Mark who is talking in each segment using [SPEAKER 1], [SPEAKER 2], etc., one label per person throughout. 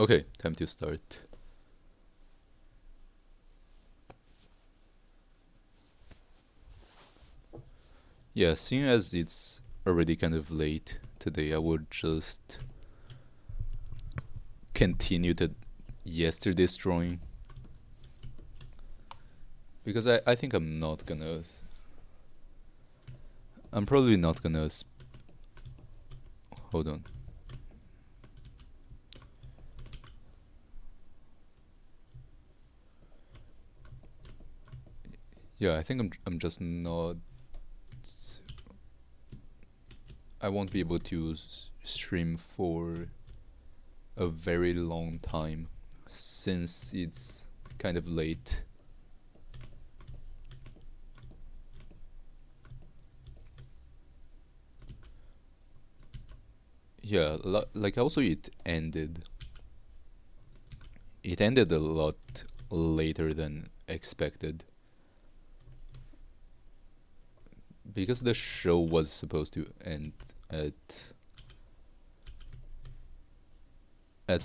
[SPEAKER 1] Okay, time to start. Yeah, seeing as it's already kind of late today, I would just continue to yesterday's drawing because I think I'm probably not gonna hold on. Yeah, I think I'm just not. I won't be able to stream for a very long time since it's kind of late. Yeah, like also it ended a lot later than expected because the show was supposed to end at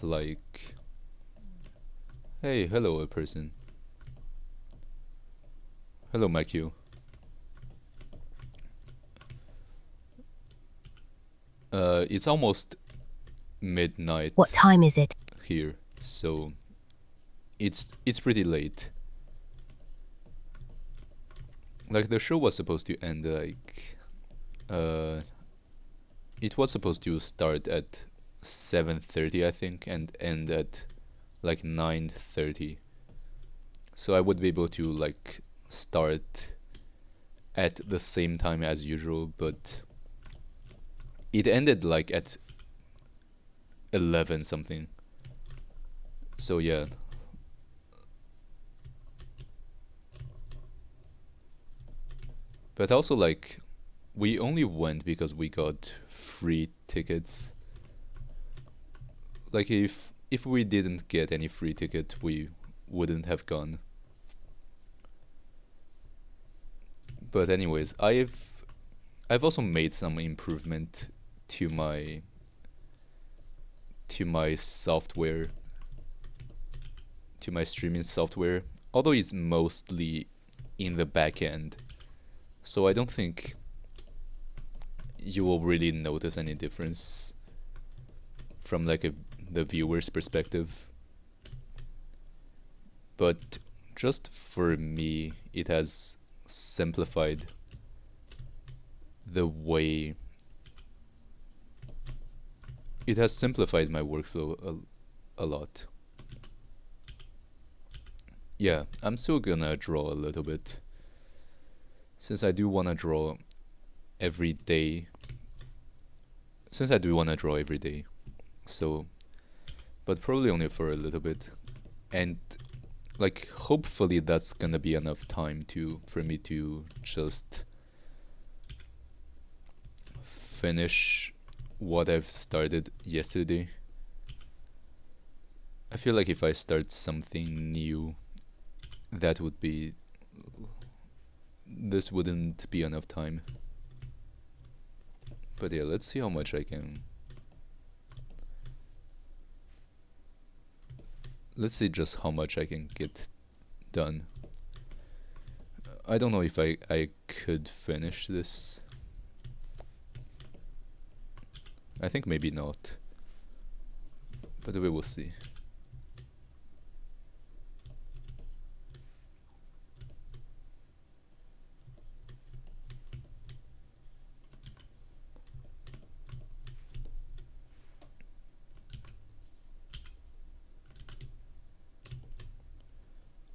[SPEAKER 1] like, hey, hello, a person. Hello, my Q. It's almost midnight.
[SPEAKER 2] What time is it?
[SPEAKER 1] Here, so it's pretty late. Like the show was supposed to end like, it was supposed to start at 7:30, I think, and end at like 9:30. So I would be able to like start at the same time as usual, but it ended like at 11 something. So yeah. But also like we only went because we got free tickets. Like if we didn't get any free ticket, we wouldn't have gone. But anyways, I've also made some improvement to my software, to my streaming software, although it's mostly in the back end. So I don't think you will really notice any difference from like the viewer's perspective. But just for me, it has simplified the way it has simplified my workflow a lot. Yeah, I'm still gonna draw a little bit since I do want to draw every day. Since I do want to draw every day, so, but probably only for a little bit, and like hopefully that's gonna be enough time for me to just finish what I've started yesterday. I feel like if I start something new, that would be this wouldn't be enough time. But yeah, let's see how much I can. Let's see just how much I can get done. I don't know if I could finish this. I think maybe not. But we will see.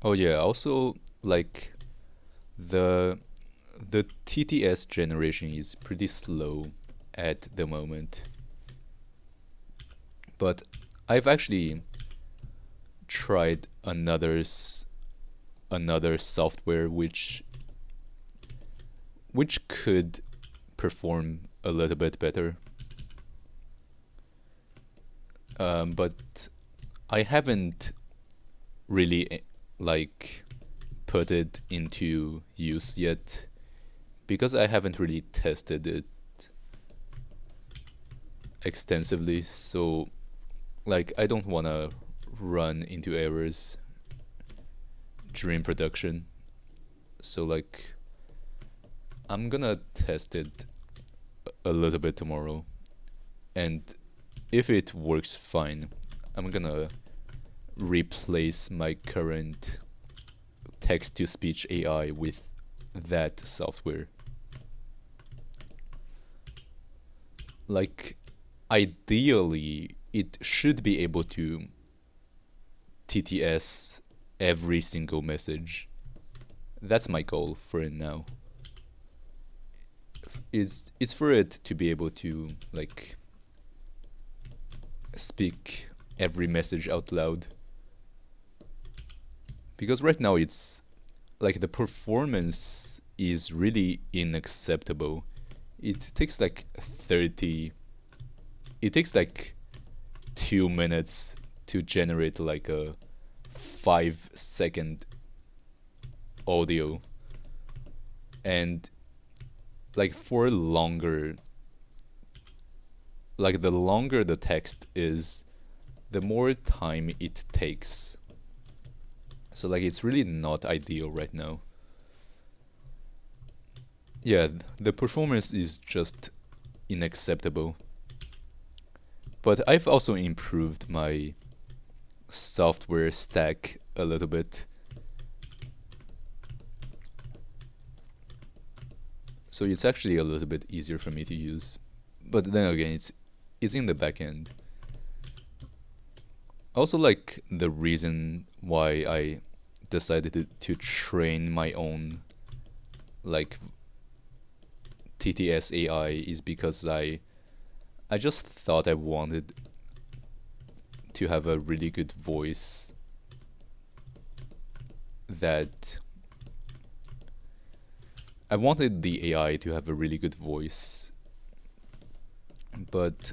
[SPEAKER 1] Oh yeah, also like the TTS generation is pretty slow at the moment. But I've actually tried another software which could perform a little bit better. But I haven't really like put it into use yet because I haven't really tested it extensively. So like I don't want to run into errors during production. So like I'm gonna test it a little bit tomorrow, and if it works fine, I'm gonna replace my current text to speech AI with that software. Like ideally it should be able to TTS every single message. That's my goal for it now. It's for it to be able to like speak every message out loud. Because right now it's like the performance is really unacceptable. It takes like 30 it takes like 2 minutes to generate like a 5-second audio, and like for longer, like the longer the text is, the more time it takes. So like it's really not ideal right now. Yeah, the performance is just unacceptable. But I've also improved my software stack a little bit. So it's actually a little bit easier for me to use. But then again, it's in the back end. Also, like the reason why I decided to train my own like TTS AI is because I just thought I wanted to have a really good voice that I wanted the AI to have a really good voice, but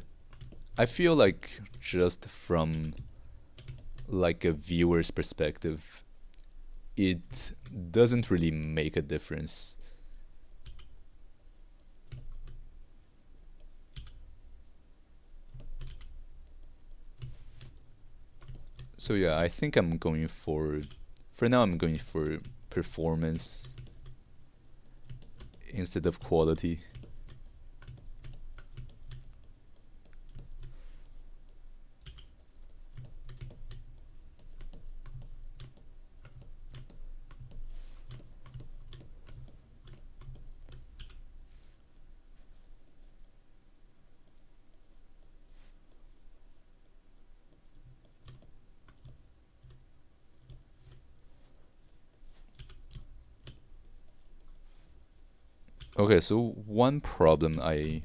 [SPEAKER 1] I feel like just from like a viewer's perspective, it doesn't really make a difference. So yeah, I think I'm going for now I'm going for performance instead of quality. Okay, so one problem I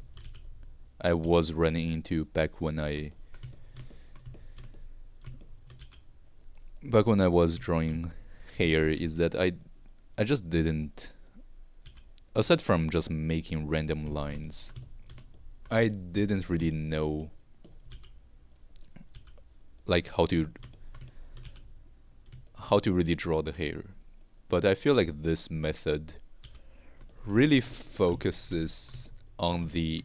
[SPEAKER 1] was running into back when I was drawing hair is that I just didn't, aside from just making random lines, I didn't really know like how to really draw the hair. But I feel like this method really focuses on the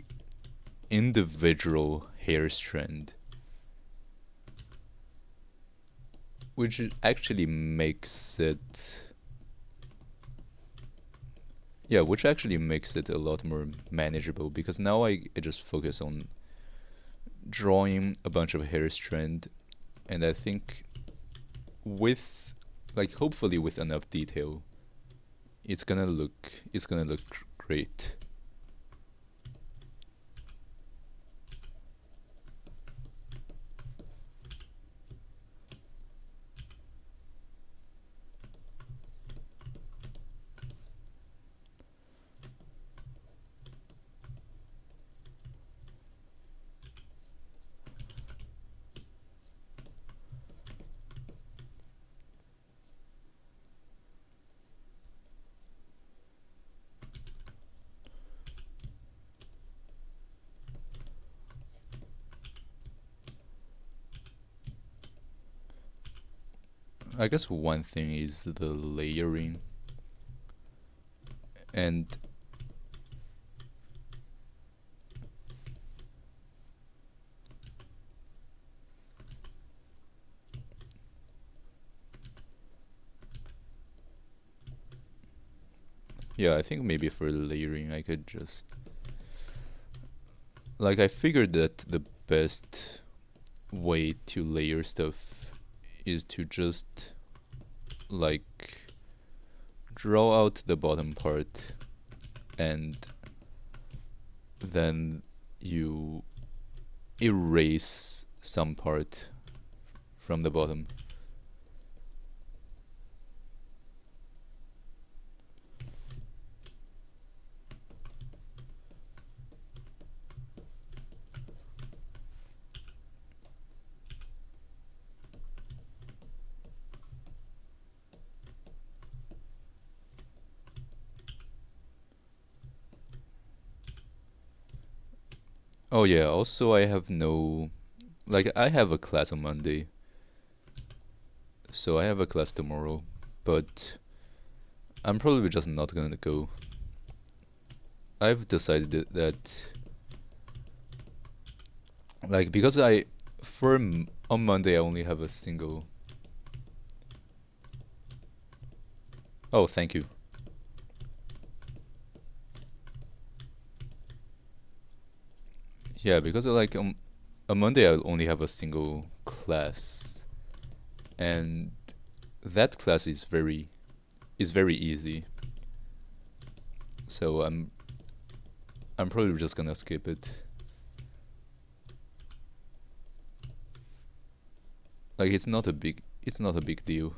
[SPEAKER 1] individual hair strand, which actually makes it which actually makes it a lot more manageable, because now I just focus on drawing a bunch of hair strand, and I think with like hopefully with enough detail it's gonna look great. I guess one thing is the layering, and Yeah, I think maybe for layering I could just... Like, I figured that the best way to layer stuff is to just, like, draw out the bottom part and then you erase some part from the bottom. Oh yeah, also I have no... Like, I have a class on Monday, so I have a class tomorrow, but I'm probably just not gonna go. I've decided that, like, because on Monday I only have a single... Oh, thank you. Yeah, because like on Monday I'll only have a single class, and that class is very easy. So I'm probably just gonna skip it. Like, it's not a big deal.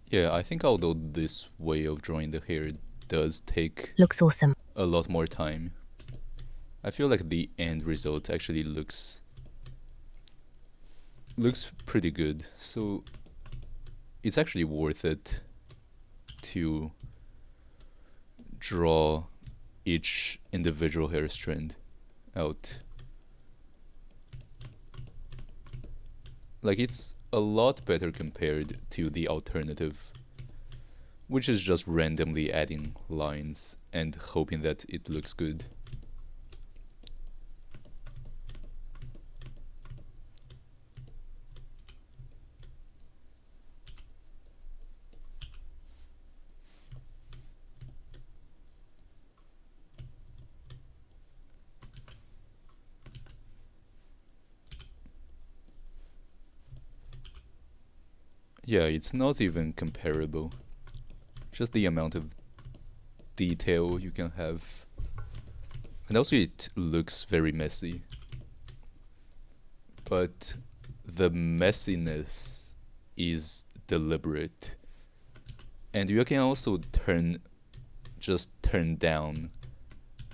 [SPEAKER 1] Yeah, I think although this way of drawing the hair does take
[SPEAKER 2] Looks awesome.
[SPEAKER 1] a lot more time, I feel like the end result actually looks pretty good. So it's actually worth it to draw each individual hair strand out. Like, it's a lot better compared to the alternative, which is just randomly adding lines and hoping that it looks good. Yeah, it's not even comparable. Just the amount of detail you can have. And also it looks very messy. But the messiness is deliberate. And you can also just turn down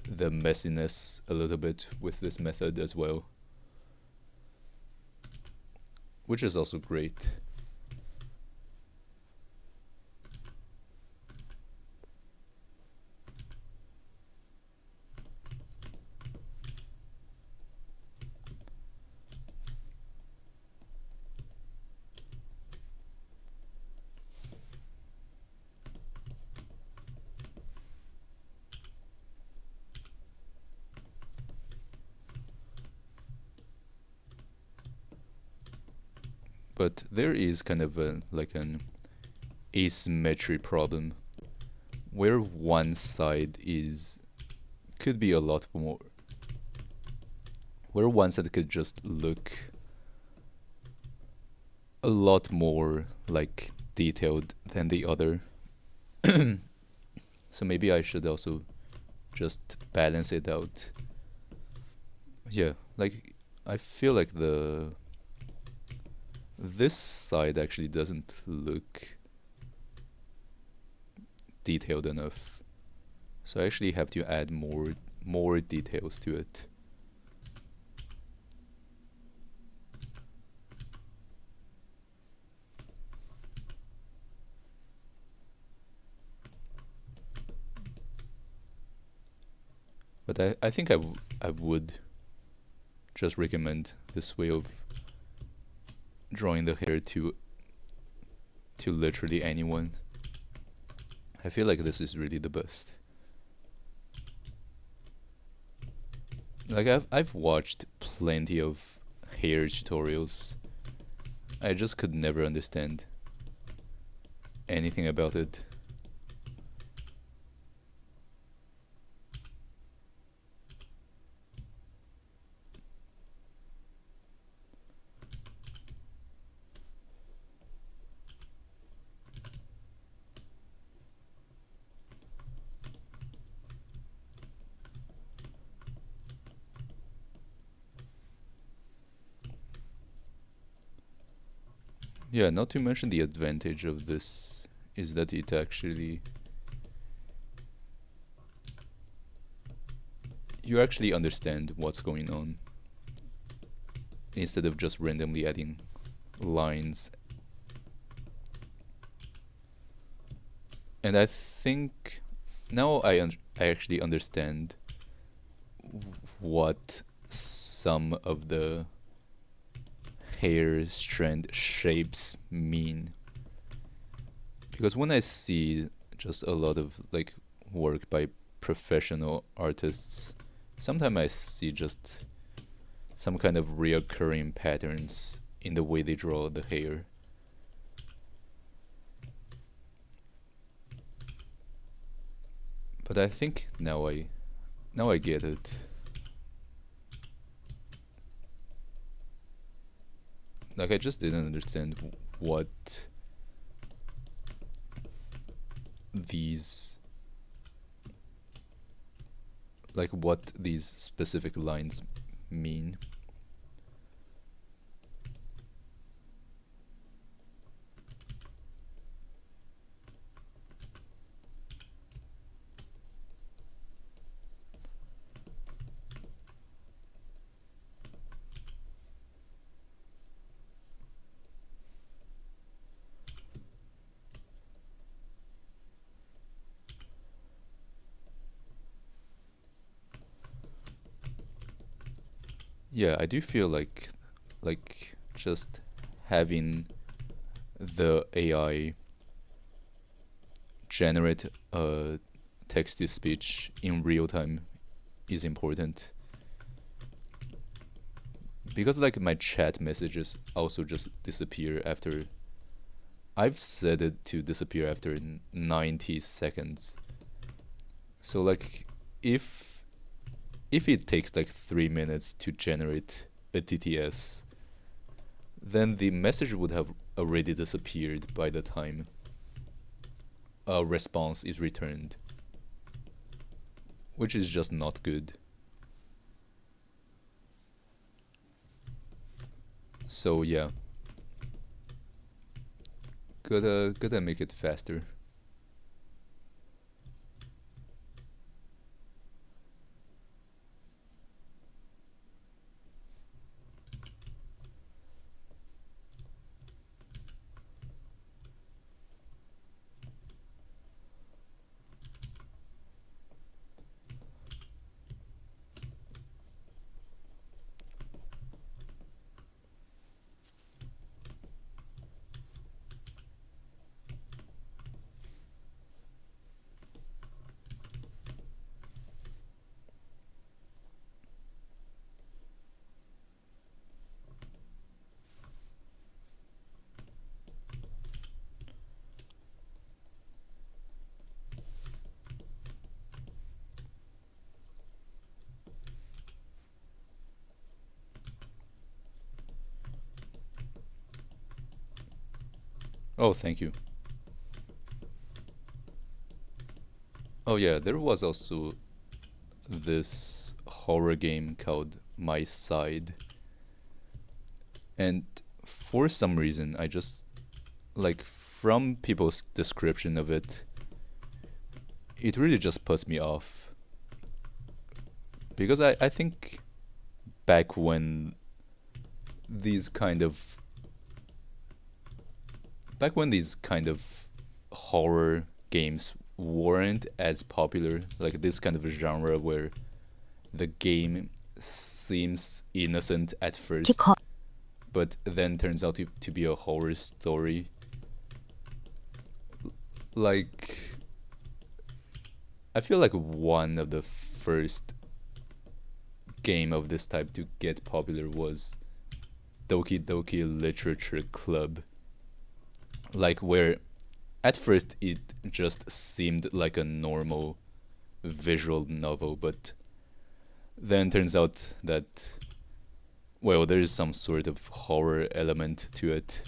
[SPEAKER 1] the messiness a little bit with this method as well, which is also great. But there is kind of like an asymmetry problem where one side could be a lot more, where one side could just look a lot more like detailed than the other. So maybe I should also just balance it out. Yeah, like, I feel like this side actually doesn't look detailed enough. So I actually have to add more details to it. But I think I would just recommend this way of drawing the hair to literally anyone. I feel like this is really the best. Like I've watched plenty of hair tutorials. I just could never understand anything about it. Yeah, not to mention the advantage of this is that it actually you actually understand what's going on instead of just randomly adding lines. And I think now I actually understand what some of the hair strand shapes mean. Because when I see just a lot of like work by professional artists, sometimes I see just some kind of reoccurring patterns in the way they draw the hair. But I think now I get it. Like I just didn't understand what these what these specific lines mean. Yeah, I do feel like just having the AI generate a text to speech in real time is important. Because like my chat messages also just disappear after I've set it to disappear after 90 seconds. So like if if it takes like 3 minutes to generate a TTS, then the message would have already disappeared by the time a response is returned, which is just not good. So yeah, gotta make it faster. Oh, thank you. Oh yeah, there was also this horror game called My Side, and for some reason I just like from people's description of it, it really just puts me off because I think back when these kind of back when these kind of horror games weren't as popular, like this kind of genre where the game seems innocent at
[SPEAKER 2] To
[SPEAKER 1] first,
[SPEAKER 2] call.
[SPEAKER 1] but then turns out to be a horror story. Like, I feel like one of the first game of this type to get popular was Doki Doki Literature Club. Like, where at first it just seemed like a normal visual novel, but then turns out that, well, there is some sort of horror element to it.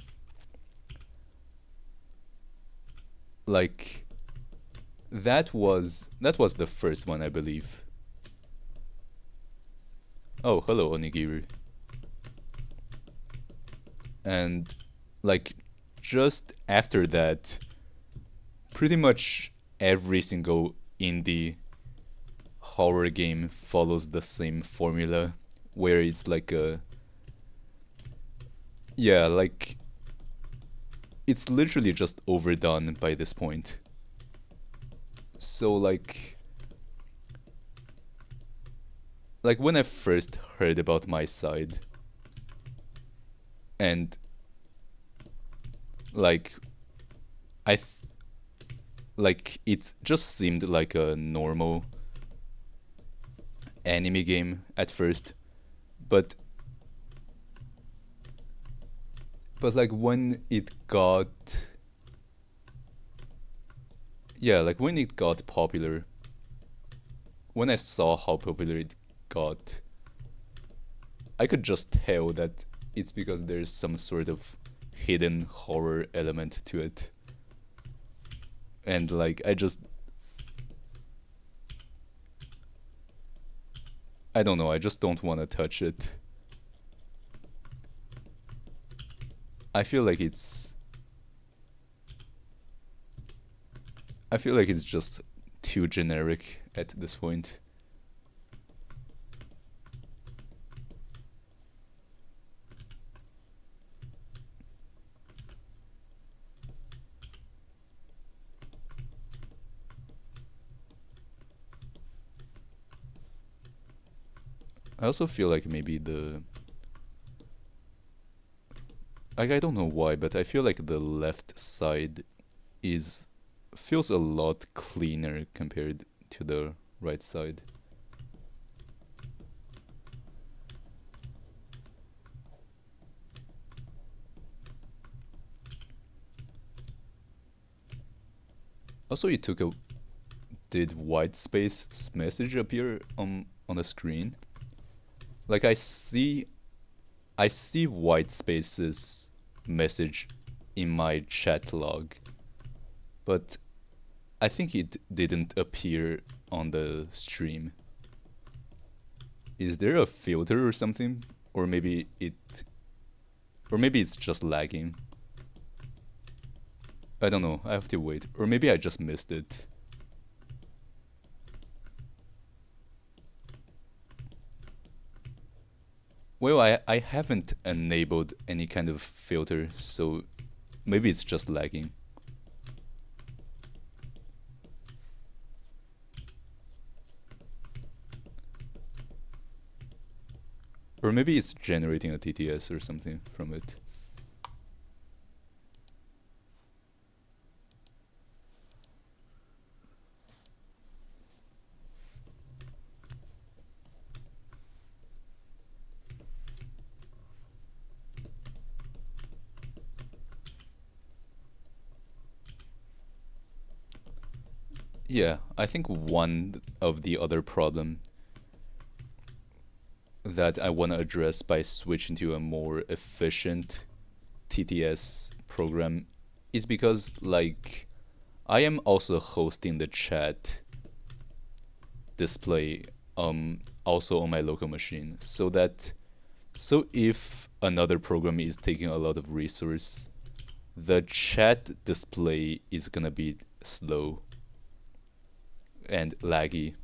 [SPEAKER 1] Like, that was the first one, I believe. Oh, hello, Onigiri. And like, just after that, pretty much every single indie horror game follows the same formula, where it's like a, yeah, like, it's literally just overdone by this point. So like when I first heard about My Side, and like I th- like it just seemed like a normal anime game at first, but like when it got, yeah, like when it got popular, when I saw how popular it got, I could just tell that it's because there's some sort of hidden horror element to it. And like I don't know, I just don't want to touch it. I feel like it's just too generic at this point. I also feel like maybe like, I don't know why, but I feel like the left side is feels a lot cleaner compared to the right side. Also, did white space message appear on the screen? Like, I see white space's message in my chat log, but I think it didn't appear on the stream. Is there a filter or something? Or maybe it's just lagging. I don't know, I have to wait. Or maybe I just missed it. Well, I haven't enabled any kind of filter, so maybe it's just lagging. Or maybe it's generating a TTS or something from it. Yeah, I think one of the other problem that I want to address by switching to a more efficient TTS program is because, like, I am also hosting the chat display also on my local machine, so if another program is taking a lot of resource, the chat display is gonna be slow and laggy.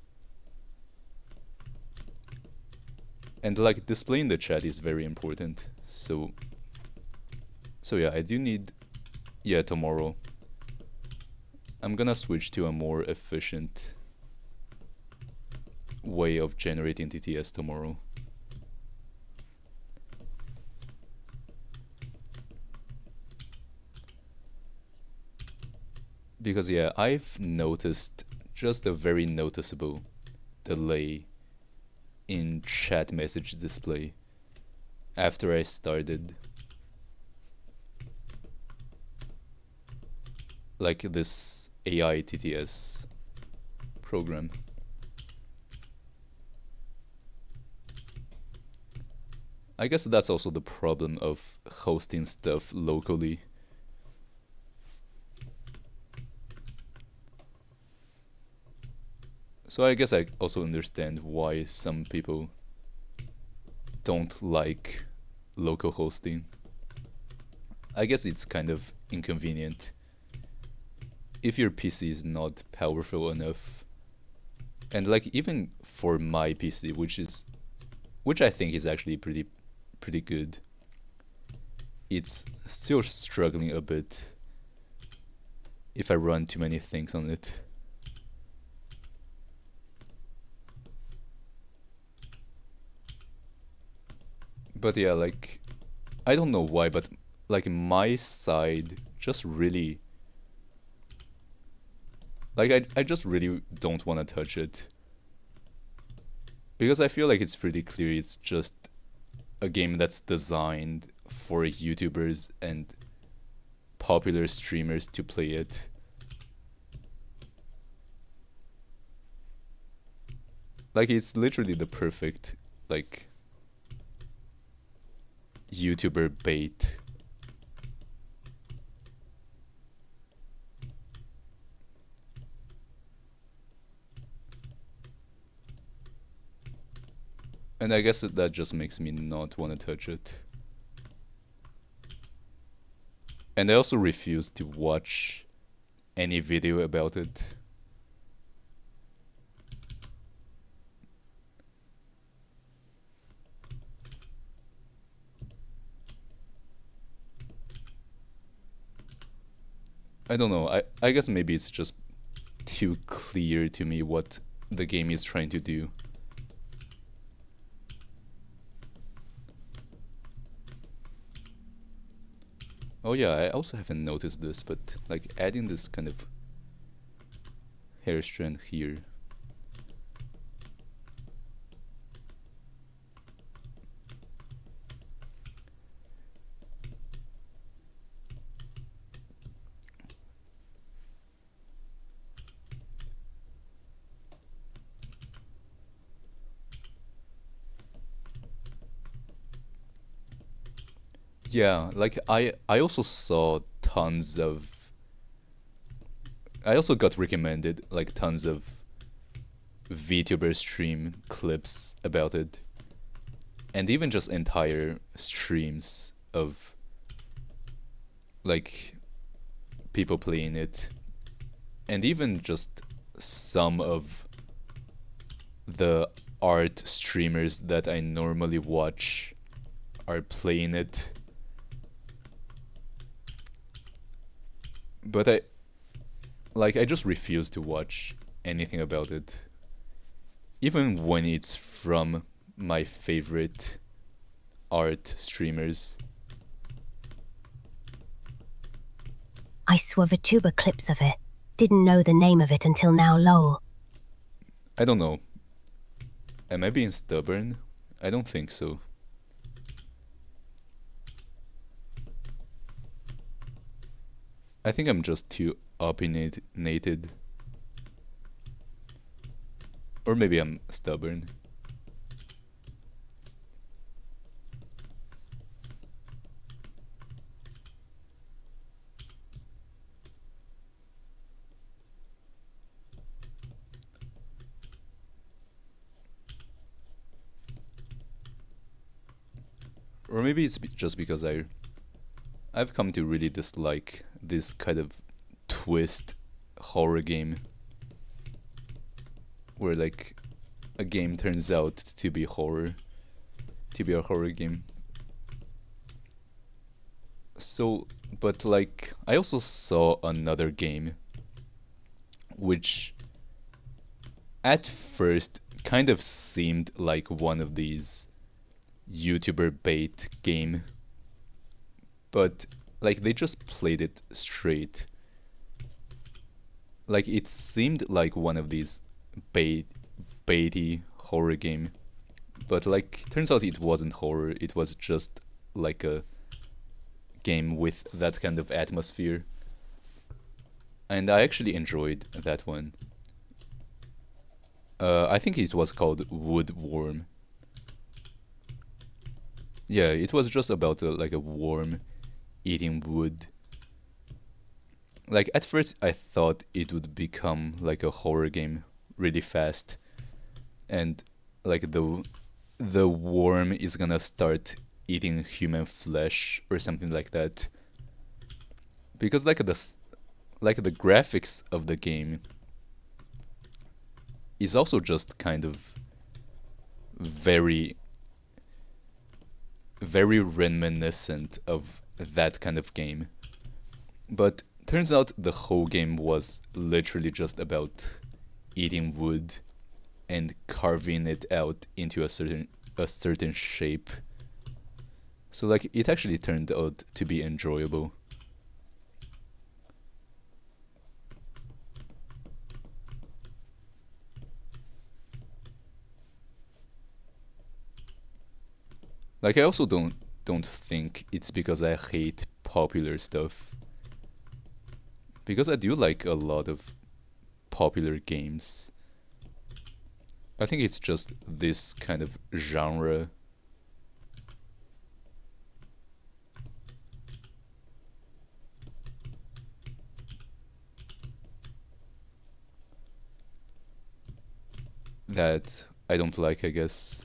[SPEAKER 1] And like, displaying the chat is very important. So yeah, I do need, yeah, tomorrow I'm gonna switch to a more efficient. way of generating TTS tomorrow. Because yeah, I've noticed just a very noticeable delay in chat message display after I started like this AI TTS program. I guess that's also the problem of hosting stuff locally. So I guess I also understand why some people don't like local hosting. I guess it's kind of inconvenient if your PC is not powerful enough. And like even for my PC, which I think is actually pretty good, it's still struggling a bit if I run too many things on it. But yeah, like, I don't know why, but like my side just really, like I just really don't want to touch it. Because I feel like it's pretty clear it's just a game that's designed for YouTubers and popular streamers to play it. Like it's literally the perfect like YouTuber bait. And I guess that just makes me not want to touch it. And I also refuse to watch any video about it. I don't know, I guess maybe it's just too clear to me what the game is trying to do. Oh yeah, I also haven't noticed this, but like adding this kind of hair strand here. Yeah, like I also saw tons of I also got recommended like tons of VTuber stream clips about it. And even just entire streams of like people playing it. And even just some of the art streamers that I normally watch are playing it. But I just refuse to watch anything about it. Even when it's from my favorite art streamers.
[SPEAKER 2] I saw VTuber clips of it. Didn't know the name of it until now, lol.
[SPEAKER 1] I don't know. Am I being stubborn? I don't think so. I think I'm just too opinionated. Or maybe I'm stubborn. Or maybe it's just because I've come to really dislike this kind of twist horror game where like a game turns out to be horror, to be a horror game. So, but like I also saw another game which at first kind of seemed like one of these YouTuber bait game, but like they just played it straight. Like it seemed like one of these baity horror game, but like turns out it wasn't horror. It was just like a game with that kind of atmosphere, and I actually enjoyed that one. I think it was called Woodworm. Yeah, it was just about like a worm eating wood. Like at first I thought it would become like a horror game really fast, and like the worm is gonna start eating human flesh or something like that. Because like the graphics of the game is also just kind of very very reminiscent of that kind of game. But turns out the whole game was literally just about eating wood and carving it out into a certain shape. So like it actually turned out to be enjoyable. Like I also don't think it's because I hate popular stuff. Because I do like a lot of popular games. I think it's just this kind of genre. That I don't like, I guess.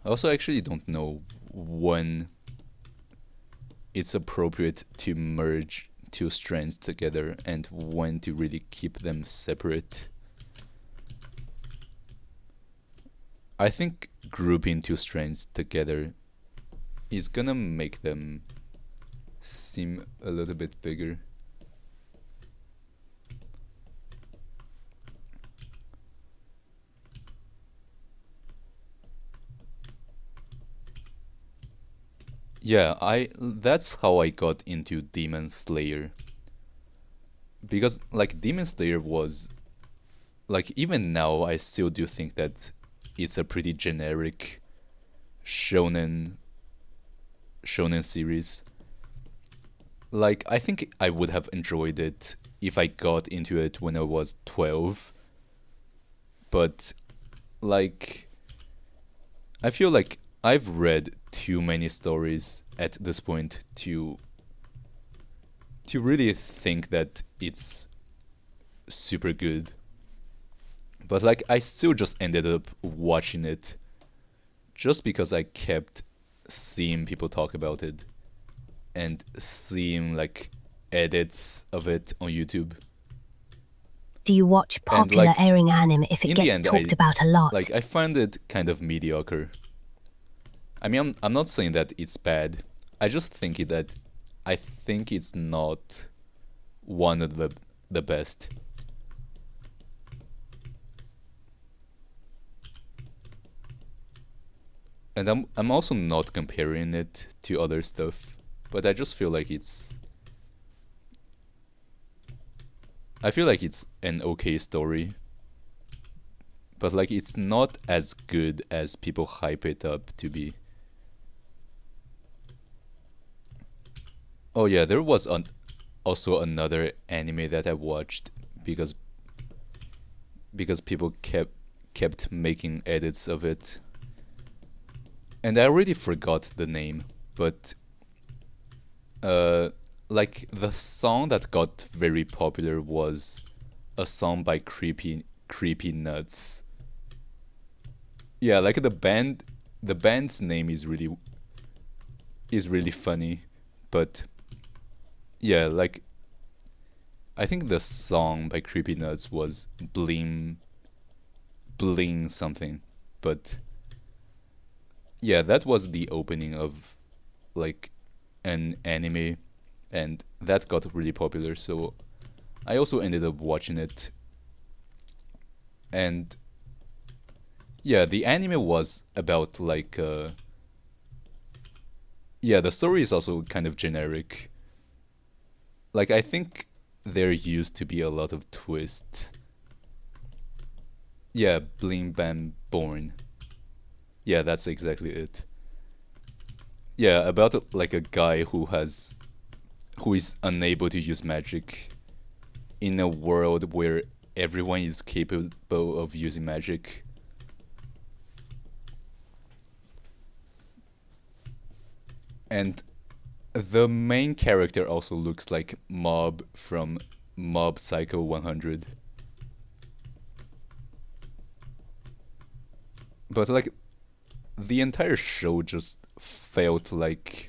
[SPEAKER 1] I also actually don't know when it's appropriate to merge two strands together and when to really keep them separate. I think grouping two strands together is gonna make them seem a little bit bigger. Yeah, that's how I got into Demon Slayer. Because like Demon Slayer was like even now I still do think that it's a pretty generic shonen series. Like I think I would have enjoyed it if I got into it when I was 12. But like I feel like I've read too many stories at this point to really think that it's super good. But like I still just ended up watching it just because I kept seeing people talk about it and seeing like edits of it on YouTube.
[SPEAKER 2] Do you watch
[SPEAKER 1] And
[SPEAKER 2] popular
[SPEAKER 1] like
[SPEAKER 2] airing anime if it
[SPEAKER 1] in the
[SPEAKER 2] gets
[SPEAKER 1] end,
[SPEAKER 2] talked about a lot?
[SPEAKER 1] like I find it kind of mediocre. I mean, I'm not saying that it's bad. I just think that I think it's not one of the best. And I'm also not comparing it to other stuff, but I just feel like I feel like it's an okay story, but like it's not as good as people hype it up to be. Oh yeah, there was also another anime that I watched because people kept making edits of it. And I already forgot the name, but like the song that got very popular was a song by Creepy Nuts. Yeah, like the band's name is really funny, but yeah, like I think the song by Creepy Nuts was Bling something, but yeah, that was the opening of like an anime and that got really popular, so I also ended up watching it. And yeah, the anime was about like yeah, the story is also kind of generic. Like I think there used to be a lot of twist. Yeah, Bling Bang Born. Yeah, that's exactly it. Yeah, about like a guy who is unable to use magic in a world where everyone is capable of using magic. And the main character also looks like Mob from Mob Psycho 100. But like the entire show just felt like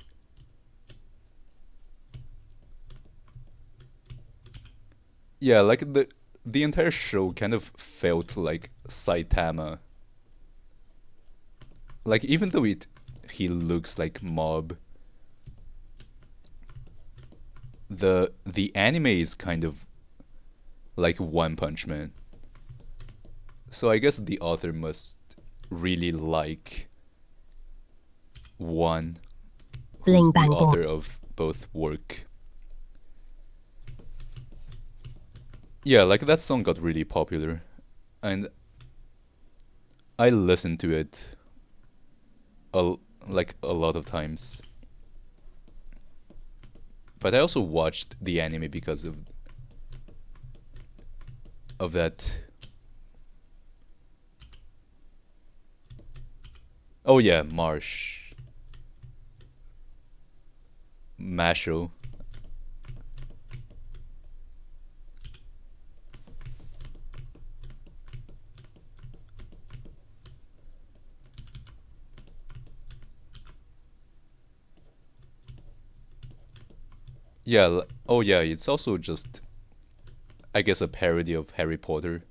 [SPEAKER 1] yeah, like the entire show kind of felt like Saitama. Like even though it he looks like Mob, the anime is kind of like One Punch Man. So I guess the author must really like One, who's
[SPEAKER 2] Bling
[SPEAKER 1] the
[SPEAKER 2] bang born.
[SPEAKER 1] author of both work. Yeah, like that song got really popular, and I listened to it a like a lot of times. But I also watched the anime because of that. Oh yeah, Marsh, Masho. Yeah, oh yeah, it's also just I guess a parody of Harry Potter.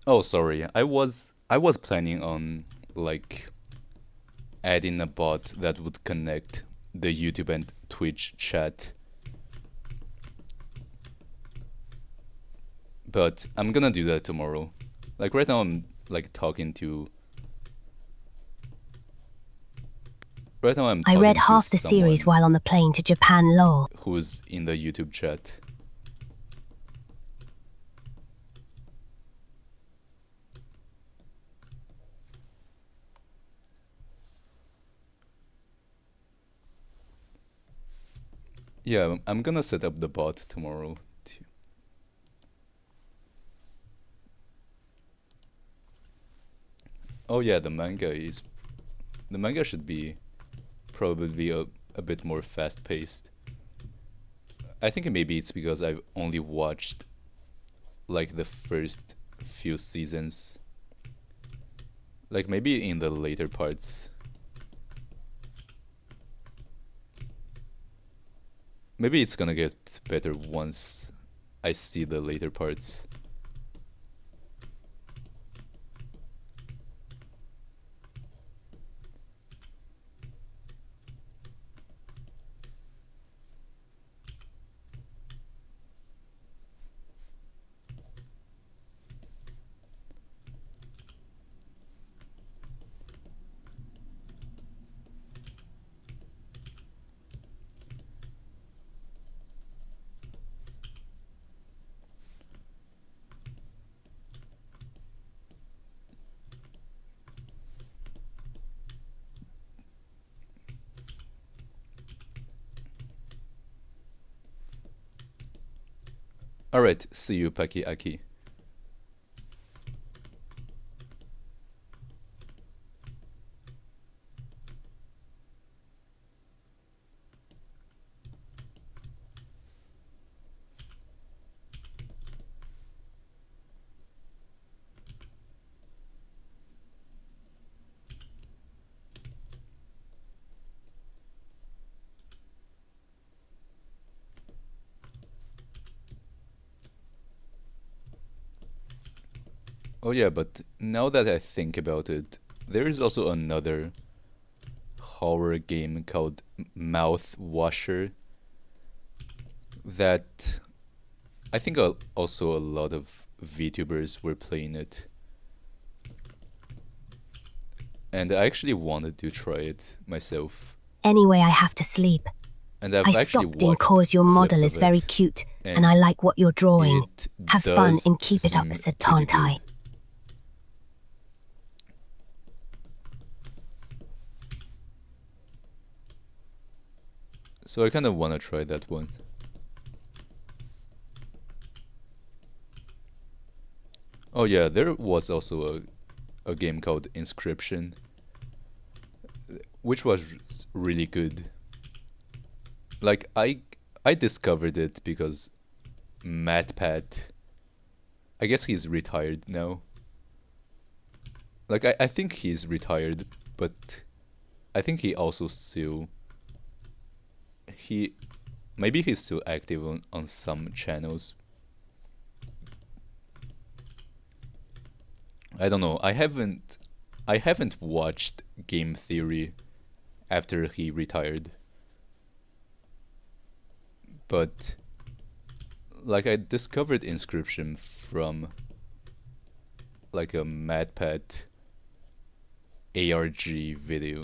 [SPEAKER 1] Oh, sorry. I was planning on like adding a bot that would connect the YouTube and Twitch chat. But I'm gonna do that tomorrow. Like right now I'm like talking to right now I'm
[SPEAKER 2] I read
[SPEAKER 1] talking to
[SPEAKER 2] half the series
[SPEAKER 1] someone
[SPEAKER 2] while on the plane to Japan lore.
[SPEAKER 1] who's in the YouTube chat. Yeah, I'm gonna set up the bot tomorrow. Oh yeah, the manga should be probably a bit more fast paced. I think maybe it's because I've only watched like the first few seasons. Like maybe in the later parts. Maybe it's gonna get better once I see the later parts. Alright, see you, Paki Aki. Oh yeah, but now that I think about it, there is also another horror game called Mouth Washer that I think also a lot of VTubers were playing it. And I actually wanted to try it myself.
[SPEAKER 2] Anyway, I have to sleep.
[SPEAKER 1] And
[SPEAKER 2] I
[SPEAKER 1] I've actually
[SPEAKER 2] stopped in
[SPEAKER 1] watched
[SPEAKER 2] cause your
[SPEAKER 1] clips
[SPEAKER 2] model
[SPEAKER 1] of
[SPEAKER 2] is very
[SPEAKER 1] it,
[SPEAKER 2] cute, and
[SPEAKER 1] and
[SPEAKER 2] I like what you're drawing.
[SPEAKER 1] it
[SPEAKER 2] Have fun
[SPEAKER 1] does
[SPEAKER 2] and keep it up,
[SPEAKER 1] seem
[SPEAKER 2] said
[SPEAKER 1] pretty
[SPEAKER 2] Tantai.
[SPEAKER 1] good. So I kind of want to try that one. Oh yeah, there was also a game called Inscription, which was really good. Like I discovered it because MatPat, I guess he's retired now. Like I think he's retired, but I think he also still he maybe he's still active on some channels. I don't know. I haven't watched Game Theory after he retired. But like I discovered Inscription from like a MatPat ARG video.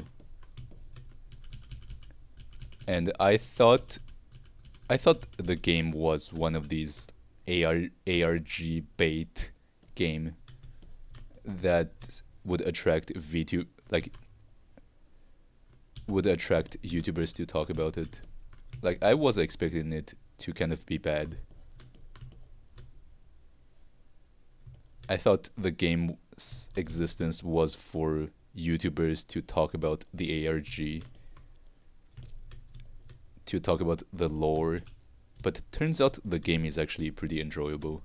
[SPEAKER 1] And I thought the game was one of these ARG bait game that would attract VTube like would attract YouTubers to talk about it. Like I was expecting it to kind of be bad. I thought the game's existence was for YouTubers to talk about the ARG, to talk about the lore, but it turns out the game is actually pretty enjoyable.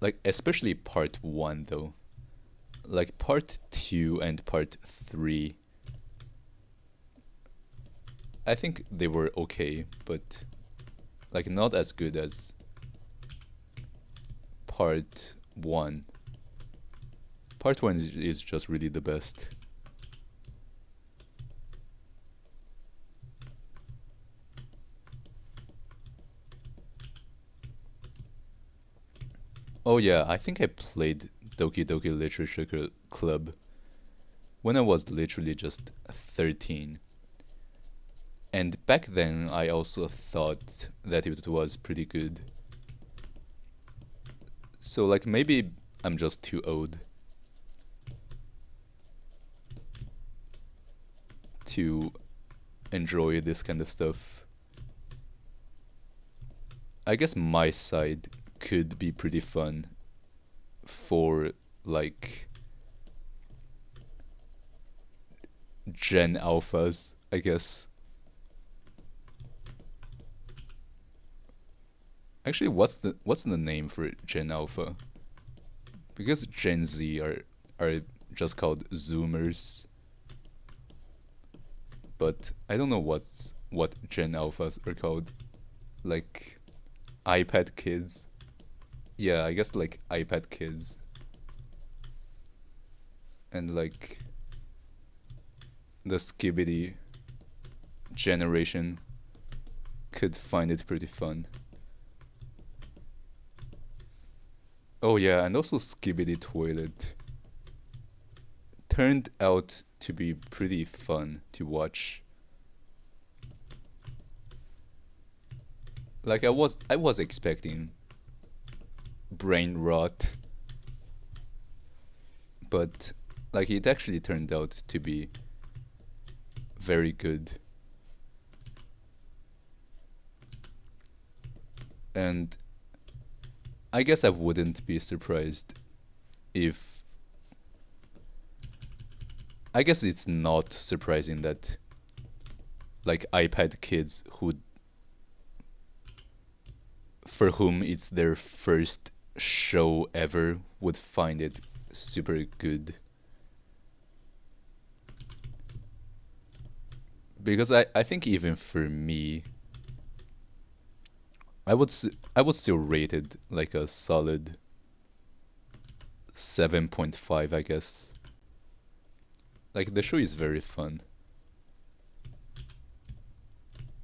[SPEAKER 1] Like especially part 1 though. Like part 2 and part 3, I think they were okay, but like not as good as part 1. Part 1 is just really the best. Oh yeah, I think I played Doki Doki Literature Club when I was literally just 13. And back then I also thought that it was pretty good. So like maybe I'm just too old to enjoy this kind of stuff. I guess my side could be pretty fun for like Gen Alphas, I guess. Actually, what's the name for Gen Alpha? Because Gen Z are just called Zoomers, but I don't know what Gen Alphas are called. Like iPad kids. Yeah, I guess like iPad kids. And like the Skibbity generation could find it pretty fun. Oh yeah, and also Skibbity Toilet turned out to be pretty fun to watch. Like I was expecting brain rot, but like it actually turned out to be very good. And I guess I wouldn't be surprised if I guess it's not surprising that like iPad kids who for whom it's their first show ever would find it super good. Because I think even for me, I would still rate it like a solid 7.5, I guess. Like the show is very fun,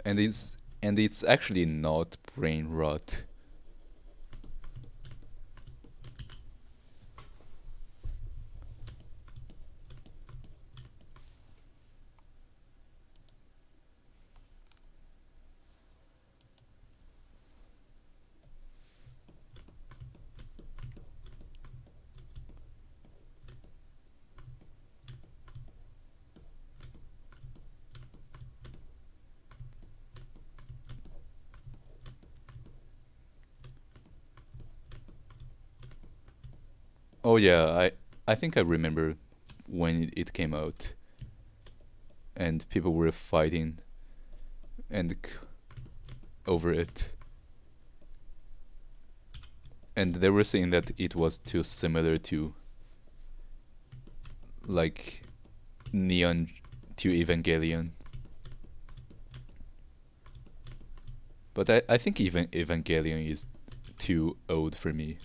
[SPEAKER 1] and it's actually not brain rot. Oh yeah, I think I remember when it came out and people were fighting and over it, and they were saying that it was too similar to like Neon to Evangelion. But I think even Evangelion is too old for me.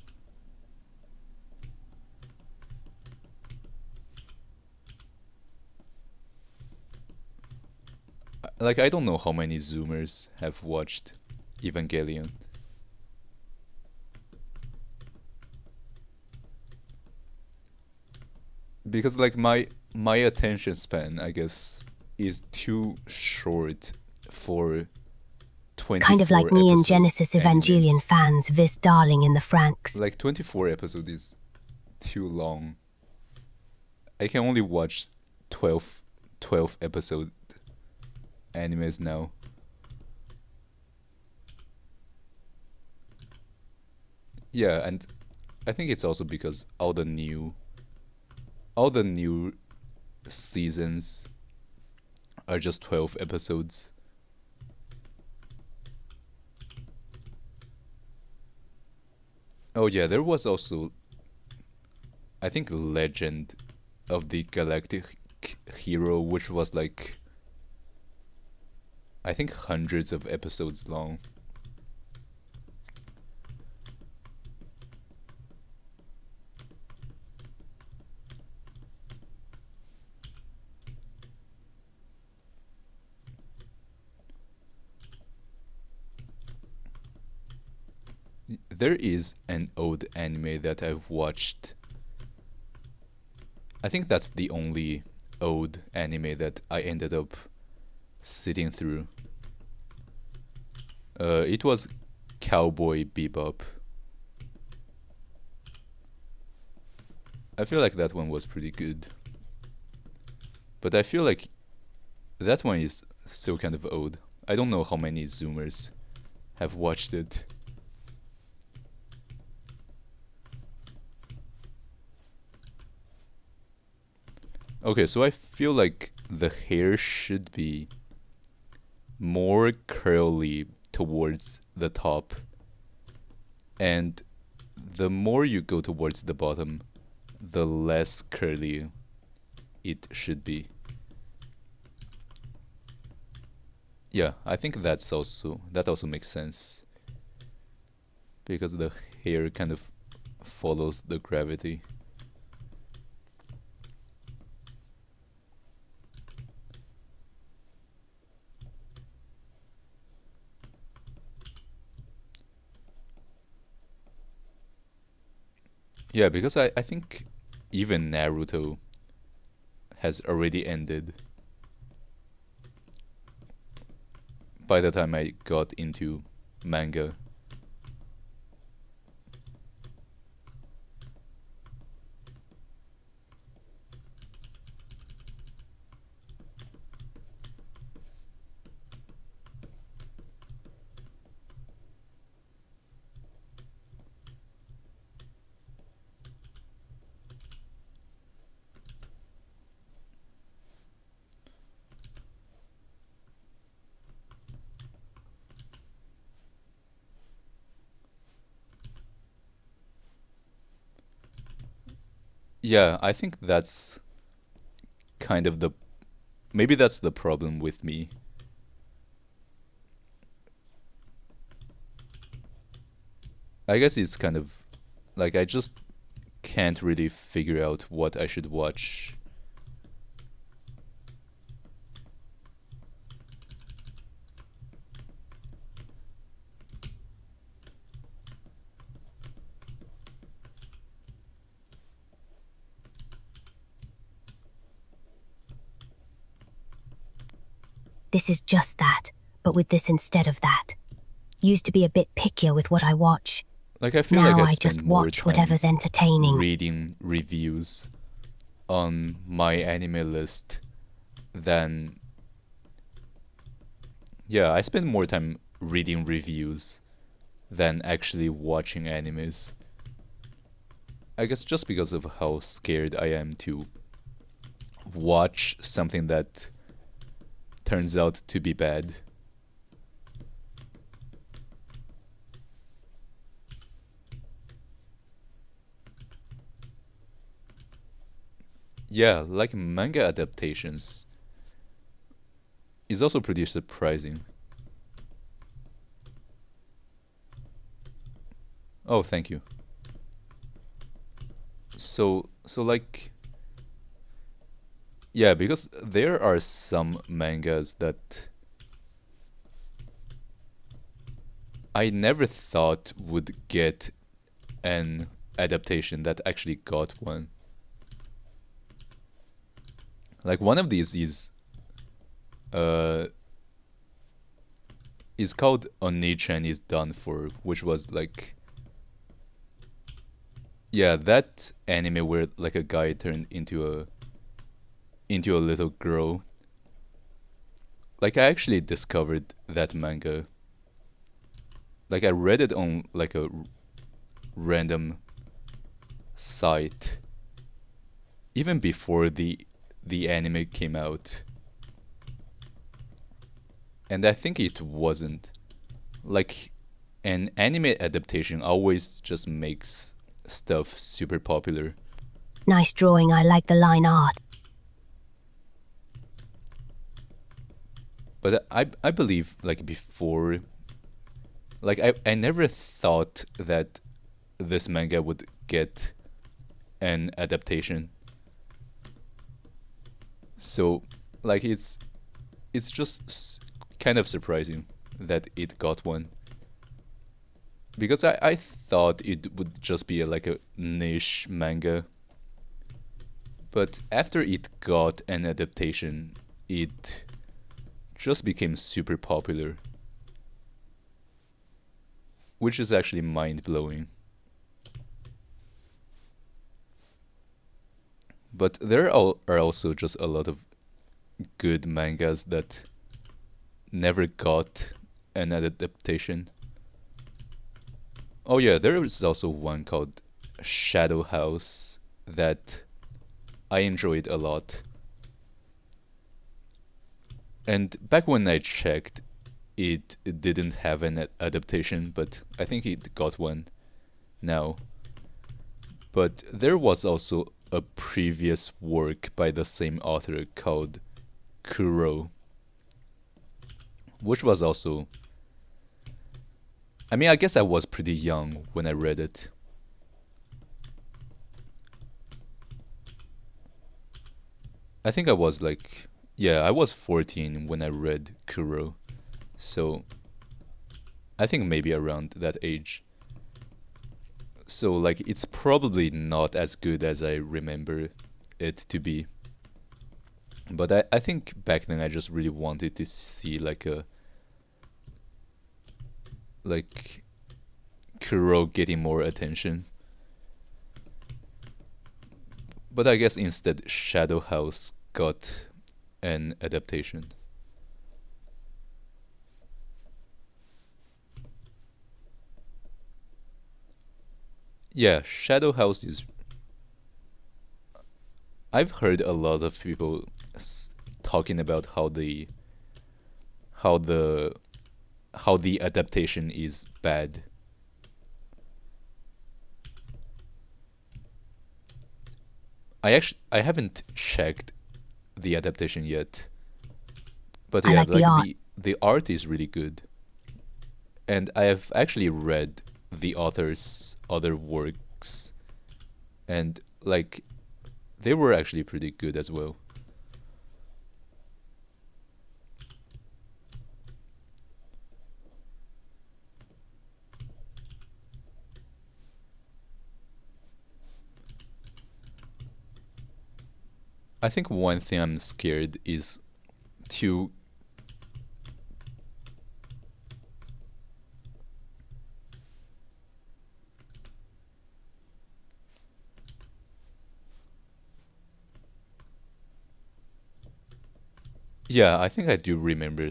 [SPEAKER 1] Like I don't know how many Zoomers have watched Evangelion. Because like my attention span, I guess, is too short for
[SPEAKER 2] Kind of like
[SPEAKER 1] 24
[SPEAKER 2] me and
[SPEAKER 1] episode
[SPEAKER 2] Genesis Evangelion
[SPEAKER 1] animes.
[SPEAKER 2] fans, Vis Darling in the Franks.
[SPEAKER 1] Like 24 episode is too long. I can only watch 12 episode animes now. Yeah, and I think it's also because all the new seasons are just 12 episodes. Oh yeah, there was also I think Legend of the Galactic Hero, which was like I think hundreds of episodes long. There is an old anime that I've watched. I think that's the only old anime that I ended up sitting through. It was Cowboy Bebop. I feel like that one was pretty good. But I feel like that one is still kind of old. I don't know how many Zoomers have watched it. Okay, so I feel like the hair should be more curly towards the top, and the more you go towards the bottom, the less curly it should be. Yeah, I think that also makes sense because the hair kind of follows the gravity. Yeah, because I think even Naruto has already ended by the time I got into manga. Yeah, I think that's kind of the maybe that's the problem with me. I guess it's kind of like I just can't really figure out what I should watch.
[SPEAKER 2] This is just that, but with this instead of that. Used to be a bit pickier with what I watch.
[SPEAKER 1] Like I feel like
[SPEAKER 2] Now
[SPEAKER 1] I
[SPEAKER 2] I
[SPEAKER 1] spend
[SPEAKER 2] just
[SPEAKER 1] more
[SPEAKER 2] watch
[SPEAKER 1] time
[SPEAKER 2] whatever's entertaining.
[SPEAKER 1] reading reviews on my anime list than yeah, I spend more time reading reviews than actually watching animes. I guess just because of how scared I am to watch something that turns out to be bad. Yeah, like manga adaptations is also pretty surprising. Oh, thank you. So like yeah, because there are some mangas that I never thought would get an adaptation that actually got one. Like one of these uh is called Onichan is Done For, which was like yeah, that anime where like a guy turned into a little girl. Like I actually discovered that manga. Like I read it on like a random site even before the anime came out. And I think it wasn't like an anime adaptation always just makes stuff super popular.
[SPEAKER 2] Nice drawing, I like the line art.
[SPEAKER 1] But I believe like before like I never thought that this manga would get an adaptation. So like it's just kind of surprising that it got one. Because I thought it would just be like a niche manga. But after it got an adaptation, it just became super popular. Which is actually mind blowing. But there are also just a lot of good mangas that never got an adaptation. Oh yeah, there is also one called Shadow House that I enjoyed a lot. And back when I checked, it didn't have an adaptation, but I think it got one now. But there was also a previous work by the same author called Kuro, which was also. I mean, I guess I was pretty young when I read it. I think I was like. Yeah, I was 14 when I read Kuro. So. I think maybe around that age. So, like, it's probably not as good as I remember it to be. But I think back then I just really wanted to see like a like Kuro getting more attention. But I guess instead Shadow House got an adaptation. Yeah, Shadow House is. I've heard a lot of people talking about how the how the adaptation is bad. I haven't checked the adaptation yet, but
[SPEAKER 2] I
[SPEAKER 1] yeah,
[SPEAKER 2] like the
[SPEAKER 1] like
[SPEAKER 2] art.
[SPEAKER 1] the art is really good, and I have actually read the author's other works, and like they were actually pretty good as well. I think one thing I'm scared is to yeah, I think I do remember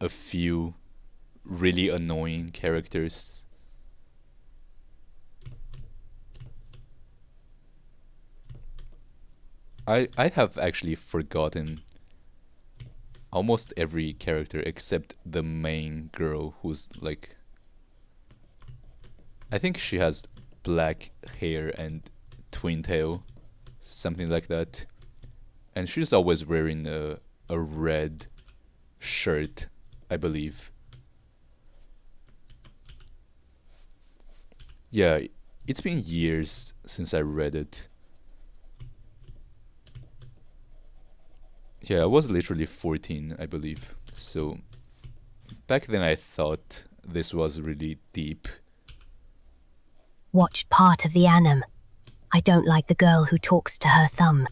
[SPEAKER 1] a few really annoying characters. I have actually forgotten almost every character except the main girl who's like I think she has black hair and twin tail, something like that. And she's always wearing a red shirt, I believe. Yeah, it's been years since I read it. Yeah, I was literally 14, I believe. So back then I thought this was really deep.
[SPEAKER 2] Watched part of the anime. I don't like the girl who talks to her thumb.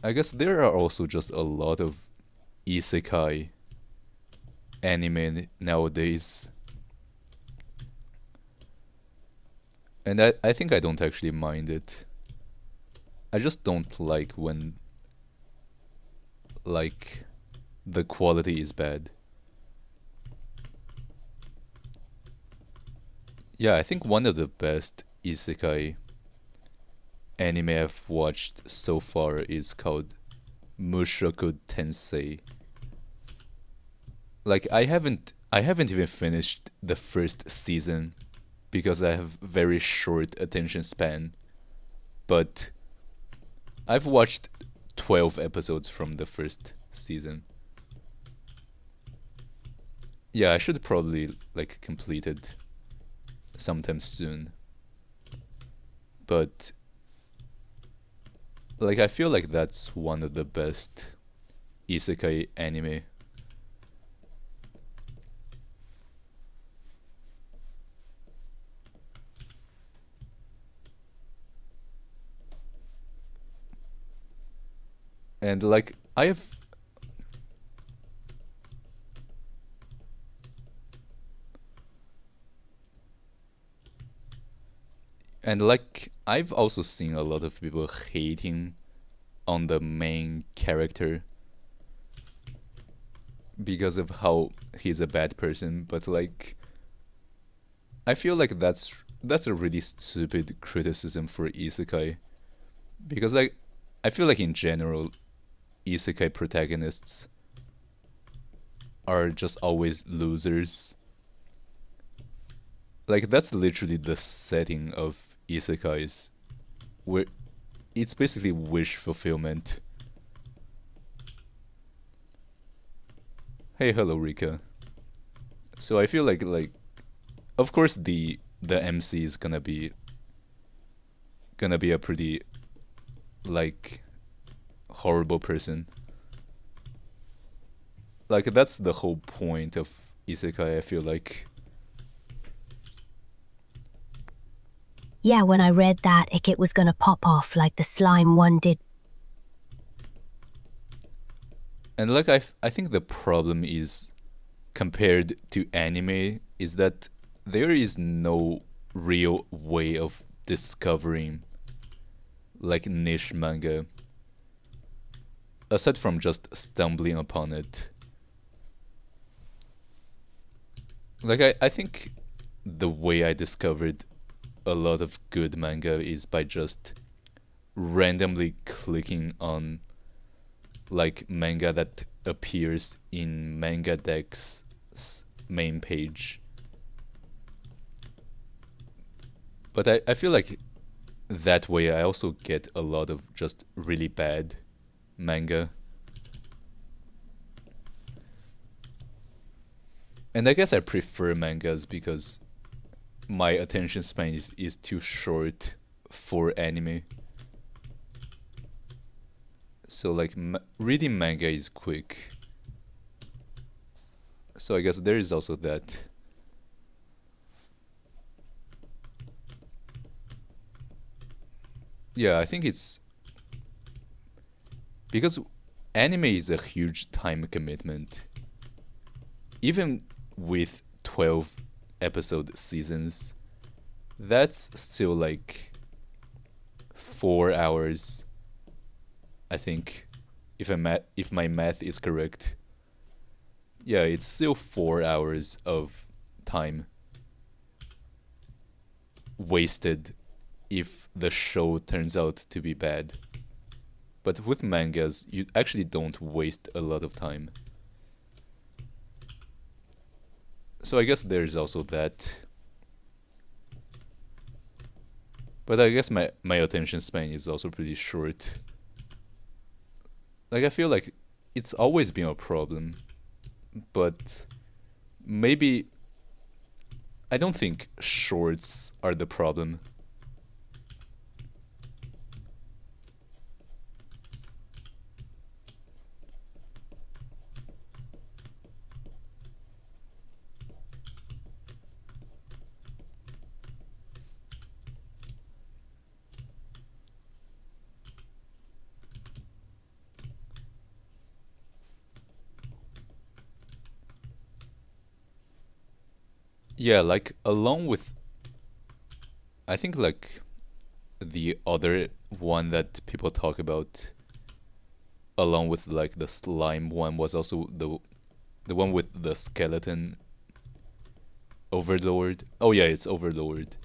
[SPEAKER 1] I guess there are also just a lot of isekai anime nowadays. And I think I don't actually mind it. I just don't like when like the quality is bad. Yeah, I think one of the best isekai anime I've watched so far is called Mushoku Tensei. Like I haven't even finished the first season because I have very short attention span. But I've watched 12 episodes from the first season. Yeah, I should probably like complete it sometime soon. But like I feel like that's one of the best isekai anime. And like I have and like I've also seen a lot of people hating on the main character because of how he's a bad person, but like I feel like that's a really stupid criticism for isekai because like I feel like in general isekai protagonists are just always losers. Like that's literally the setting of isekais, where it's basically wish fulfillment. Hey, hello Rika. So I feel like of course the MC is gonna be a pretty like horrible person. Like that's the whole point of isekai, I feel like.
[SPEAKER 2] Yeah, when I read that, it was gonna pop off like the slime one did.
[SPEAKER 1] And like I think the problem is compared to anime is that there is no real way of discovering like niche manga aside from just stumbling upon it. Like I think the way I discovered a lot of good manga is by just randomly clicking on like manga that appears in Manga Deck's main page. But I feel like that way I also get a lot of just really bad manga. And I guess I prefer mangas because my attention span is too short for anime. So like reading manga is quick. So I guess there is also that. Yeah, I think it's because anime is a huge time commitment. Even with 12 episode seasons, that's still like 4 hours, I think, if my math is correct. Yeah, it's still 4 hours of time wasted if the show turns out to be bad. But with mangas, you actually don't waste a lot of time. So I guess there's also that. But I guess my attention span is also pretty short. Like I feel like it's always been a problem, but maybe I don't think shorts are the problem. Yeah, like along with I think like the other one that people talk about along with like the slime one was also the one with the skeleton overlord. Oh yeah, it's overlord.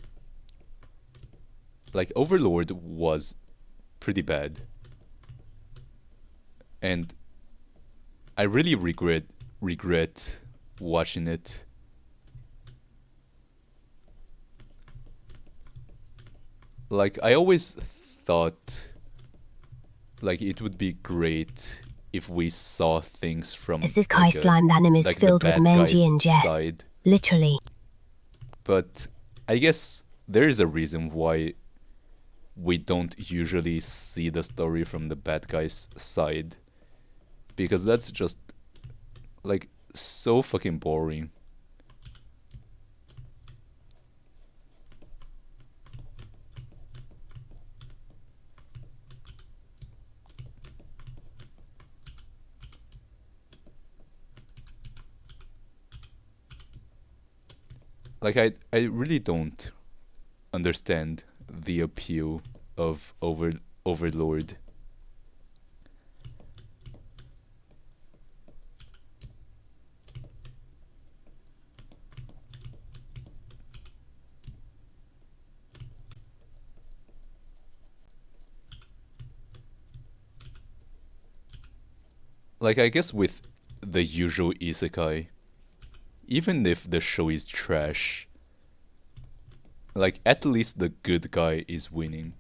[SPEAKER 1] Like overlord was pretty bad. And I really regret watching it. Like I always thought like it would be great if we saw things from
[SPEAKER 2] As this Kai slime anime is
[SPEAKER 1] like the
[SPEAKER 2] filled with
[SPEAKER 1] bad
[SPEAKER 2] Menji
[SPEAKER 1] guy's
[SPEAKER 2] and Jess.
[SPEAKER 1] side.
[SPEAKER 2] Literally.
[SPEAKER 1] But I guess there is a reason why we don't usually see the story from the bad guy's side. Because that's just like so fucking boring. Like I really don't understand the appeal of Overlord. Like I guess with the usual isekai, even if the show is trash, like at least the good guy is winning.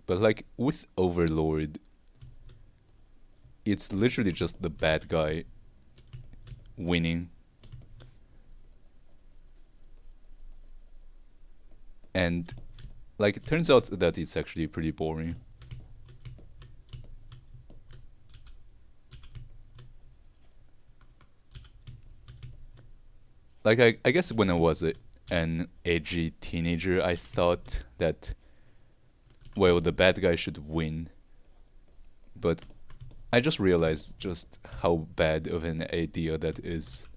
[SPEAKER 1] But like with Overlord, it's literally just the bad guy winning. And like it turns out that it's actually pretty boring. Like I guess when I was an edgy teenager, I thought that well the bad guy should win. But I just realized just how bad of an idea that is.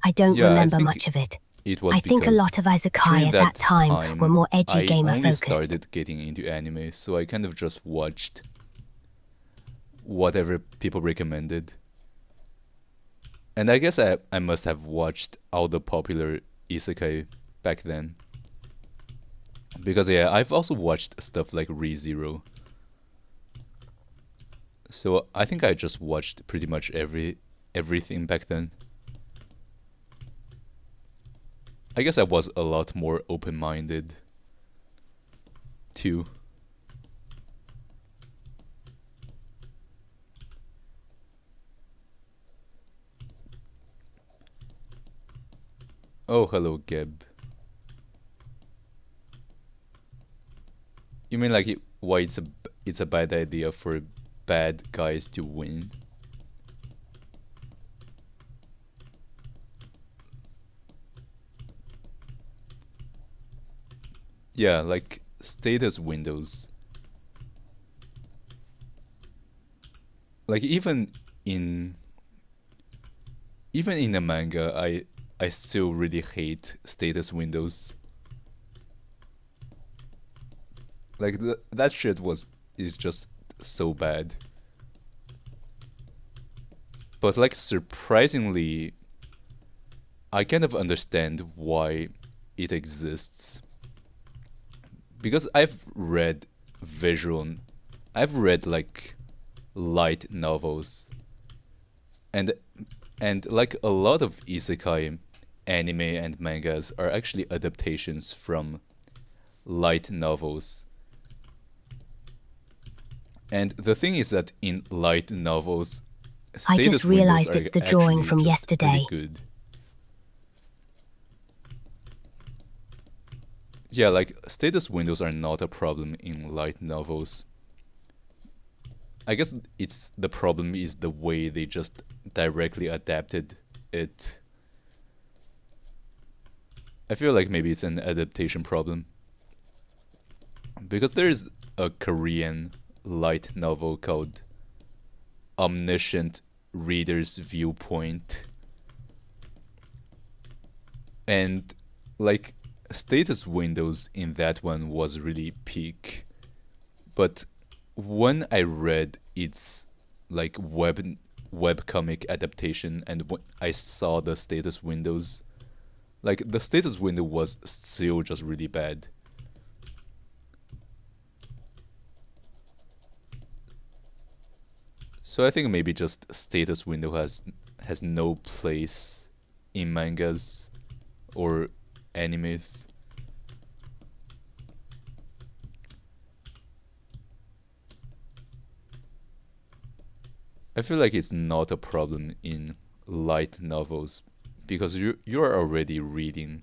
[SPEAKER 2] I don't
[SPEAKER 1] Yeah, I
[SPEAKER 2] remember
[SPEAKER 1] think
[SPEAKER 2] much of it.
[SPEAKER 1] it was
[SPEAKER 2] I think a
[SPEAKER 1] because
[SPEAKER 2] lot of isekai
[SPEAKER 1] during
[SPEAKER 2] at that time were more edgy
[SPEAKER 1] I
[SPEAKER 2] gamer
[SPEAKER 1] only
[SPEAKER 2] focused.
[SPEAKER 1] started getting into anime, so I kind of just watched whatever people recommended. And I guess I must have watched all the popular isekai back then. Because yeah, I've also watched stuff like ReZero. So I think I just watched pretty much everything back then. I guess I was a lot more open-minded too. Oh, hello, Geb. You mean like why it's a bad idea for bad guys to win? Yeah, like status windows. Like in even in a manga, I still really hate status windows. Like that shit is just so bad. But like surprisingly, I kind of understand why it exists. Because visual I've read like light novels and like a lot of isekai anime and mangas are actually adaptations from light novels. And the thing is that in light novels,
[SPEAKER 2] I just
[SPEAKER 1] status windows
[SPEAKER 2] realized
[SPEAKER 1] are
[SPEAKER 2] it's the drawing
[SPEAKER 1] actually
[SPEAKER 2] from
[SPEAKER 1] just pretty
[SPEAKER 2] yesterday.
[SPEAKER 1] good. Yeah, like status windows are not a problem in light novels. I guess it's the problem is the way they just directly adapted it. I feel like maybe it's an adaptation problem. Because there's a Korean light novel called Omniscient Reader's Viewpoint. And like status windows in that one was really peak. But when I read its like webcomic adaptation and when I saw the status windows, like the status window was still just really bad. So I think maybe just status window has no place in mangas or animes. I feel like it's not a problem in light novels because you're already reading.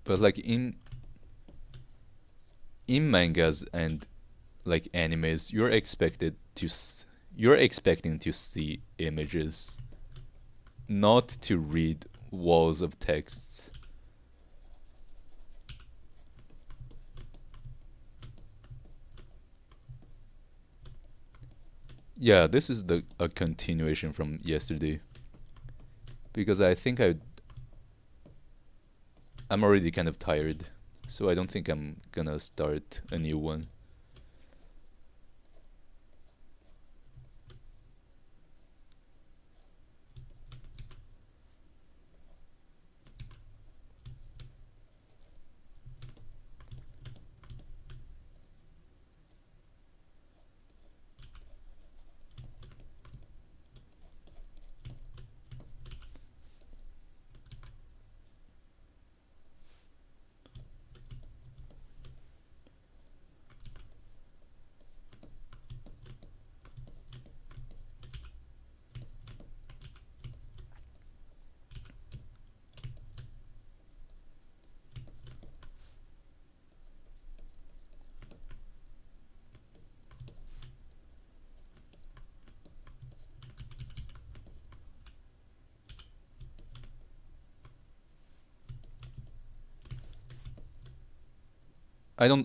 [SPEAKER 1] But like in mangas and like animes, you're expecting to see images, not to read walls of texts. Yeah, this is a continuation from yesterday because I think I'm already kind of tired, so I don't think I'm gonna start a new one.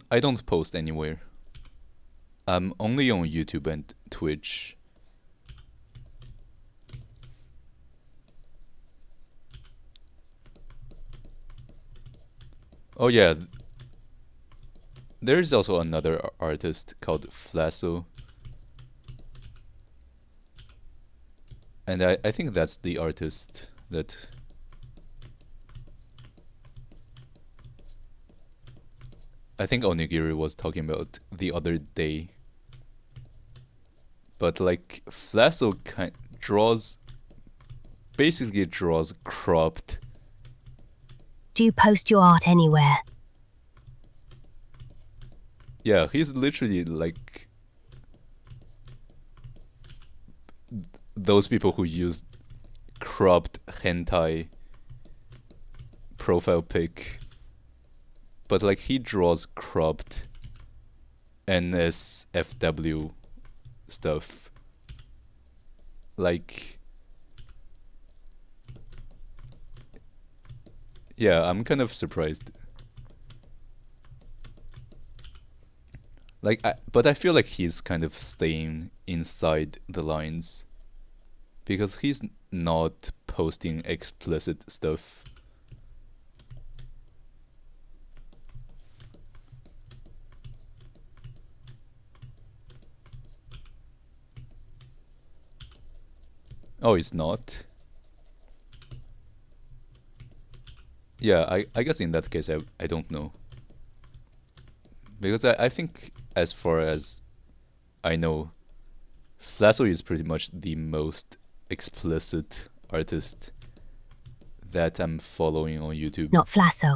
[SPEAKER 1] I don't post anywhere. I'm only on YouTube and Twitch. Oh yeah, there's also another artist called Flasso, and I think that's the artist that I think Onigiri was talking about the other day. But like Flasso draws basically draws cropped.
[SPEAKER 2] Do you post your art anywhere?
[SPEAKER 1] Yeah, he's literally like those people who use cropped hentai profile pic, but like he draws cropped NSFW stuff. Like, yeah, I'm kind of surprised. Like, but I feel like he's kind of staying inside the lines because he's not posting explicit stuff. Oh, he's not? Yeah, I guess in that case I don't know. Because I think as far as I know, Flasso is pretty much the most explicit artist that I'm following on YouTube.
[SPEAKER 2] Not Flasso.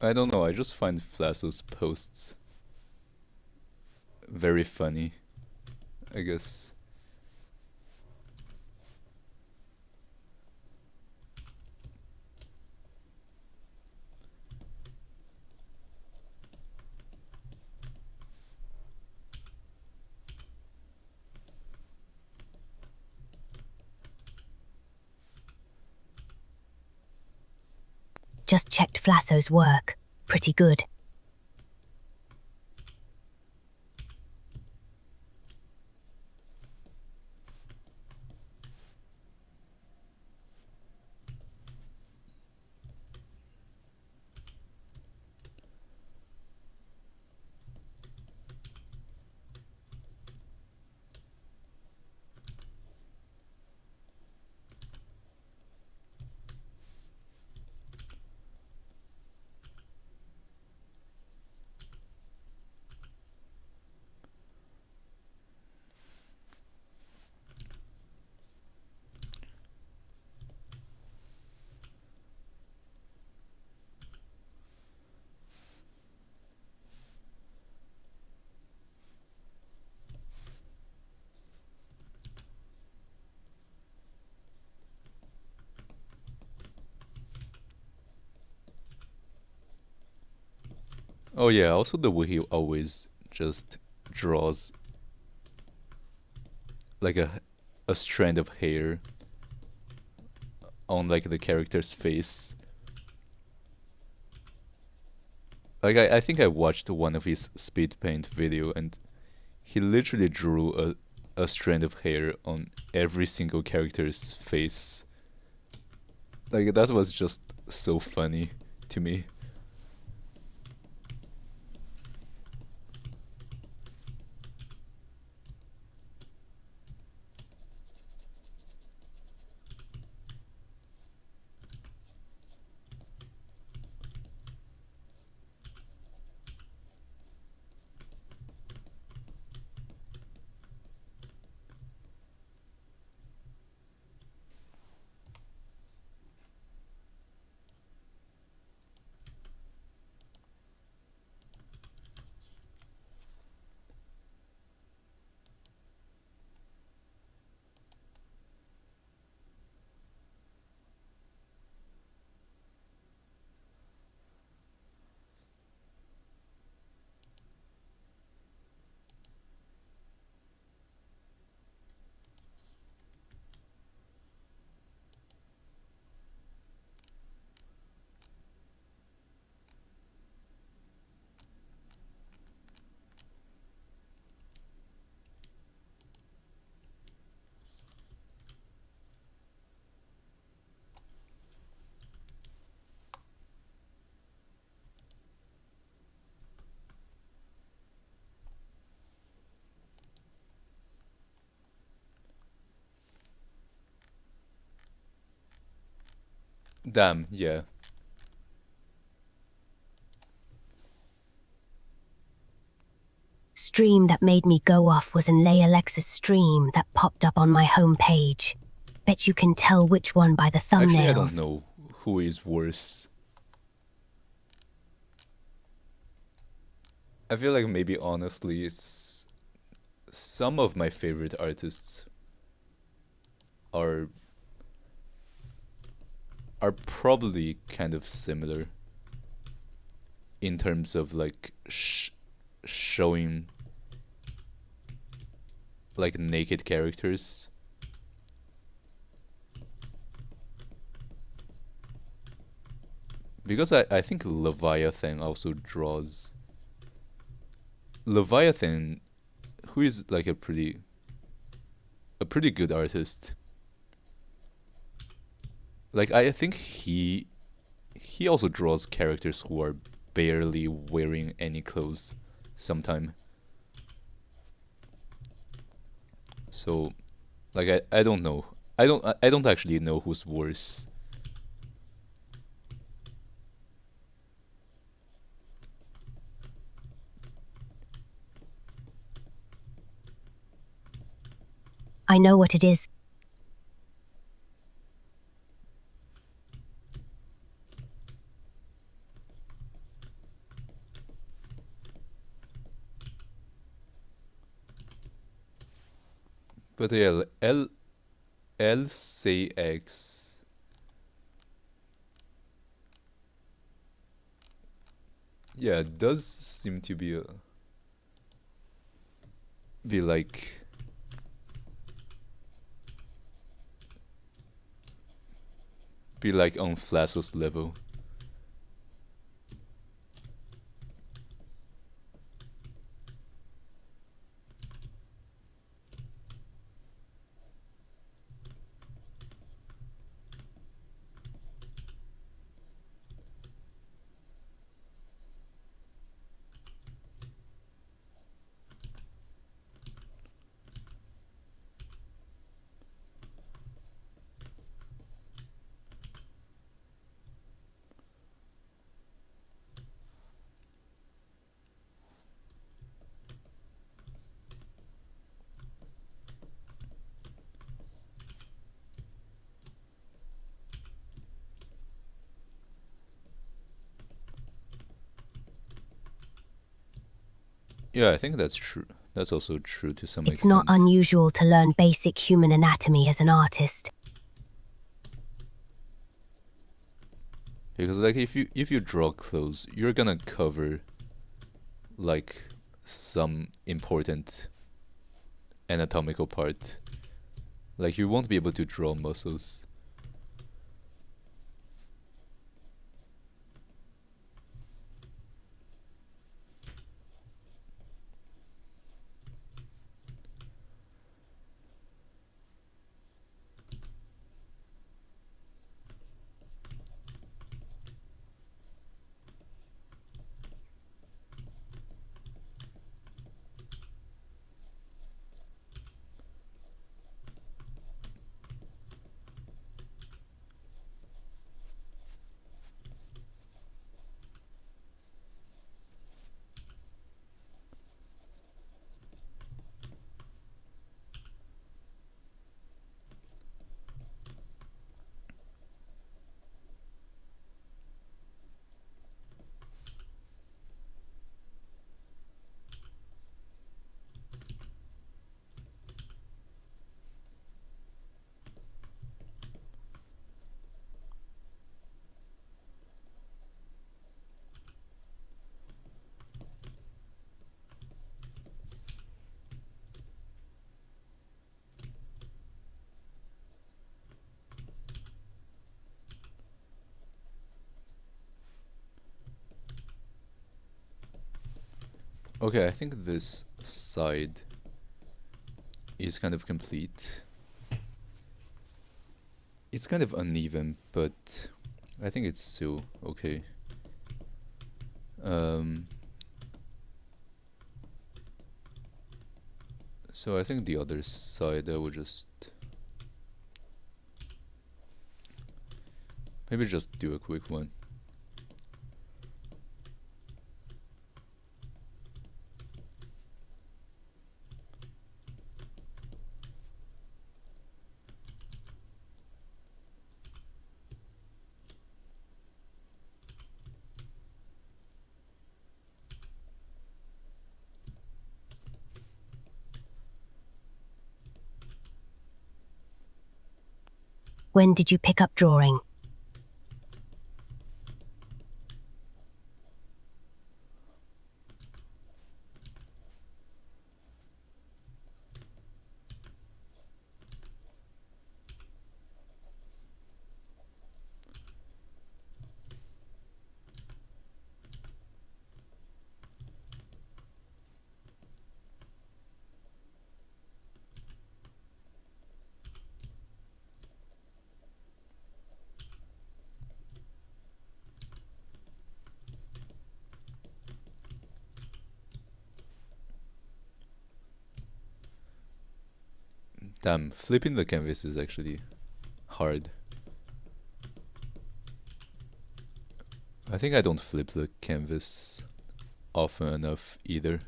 [SPEAKER 1] I don't know, I just find Flasso's posts very funny, I guess.
[SPEAKER 2] Just checked Flasso's work. Pretty good.
[SPEAKER 1] Oh yeah, also the way he always just draws like a strand of hair on like the character's face. Like I think I watched one of his speed paint video, and he literally drew a strand of hair on every single character's face. Like that was just so funny to me. Damn, yeah.
[SPEAKER 2] Stream that made me go off was an Alexa's stream that popped up on my home page. Bet you can tell which one by the thumbnails.
[SPEAKER 1] Actually, I don't know who is worse. I feel like maybe honestly it's some of my favorite artists are probably kind of similar in terms of like showing like naked characters. Because I think Leviathan also draws. Leviathan, who is like a pretty good artist. Like I think he also draws characters who are barely wearing any clothes sometime. So like I don't know. I don't actually know who's worse.
[SPEAKER 2] I know what it is.
[SPEAKER 1] But yeah, LCX. Yeah, it does seem to be like on Flasso's level. Yeah, I think that's true. That's also true to some extent.
[SPEAKER 2] It's not unusual to learn basic human anatomy as an artist.
[SPEAKER 1] Because like if you draw clothes, you're gonna cover like some important anatomical part. Like you won't be able to draw muscles. Okay, I think this side is kind of complete. It's kind of uneven, but I think it's still okay. So I think the other side I would just maybe just do a quick one.
[SPEAKER 2] When did you pick up drawing?
[SPEAKER 1] Damn, flipping the canvas is actually hard. I think I don't flip the canvas often enough either.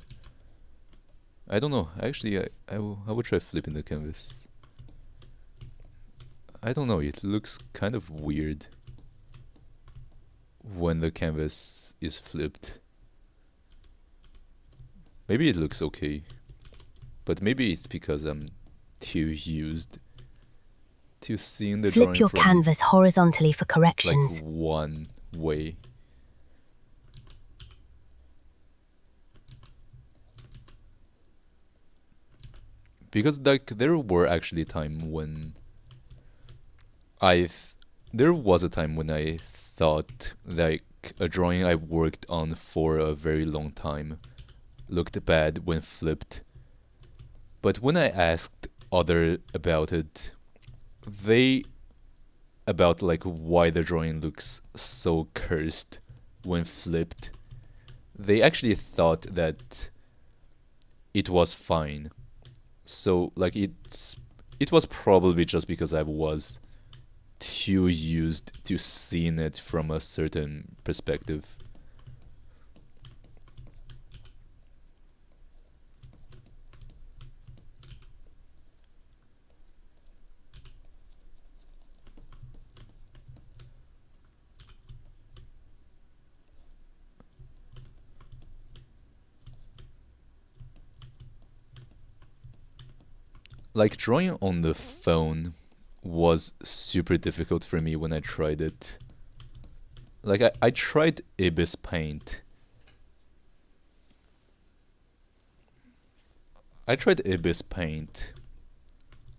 [SPEAKER 1] I don't know. Actually, I will try flipping the canvas. I don't know. It looks kind of weird when the canvas is flipped. Maybe it looks okay, but maybe it's because I'm too used to seeing the drawing
[SPEAKER 2] Flip your
[SPEAKER 1] from
[SPEAKER 2] canvas horizontally for corrections.
[SPEAKER 1] like one way. Because like there were actually time when there was a time when I thought like a drawing I worked on for a very long time looked bad when flipped. But when I asked other about it, they about like why the drawing looks so cursed when flipped, they actually thought that it was fine. So like it was probably just because I was too used to seeing it from a certain perspective. Like drawing on the phone was super difficult for me when I tried it. Like I tried Ibis Paint. I tried Ibis Paint.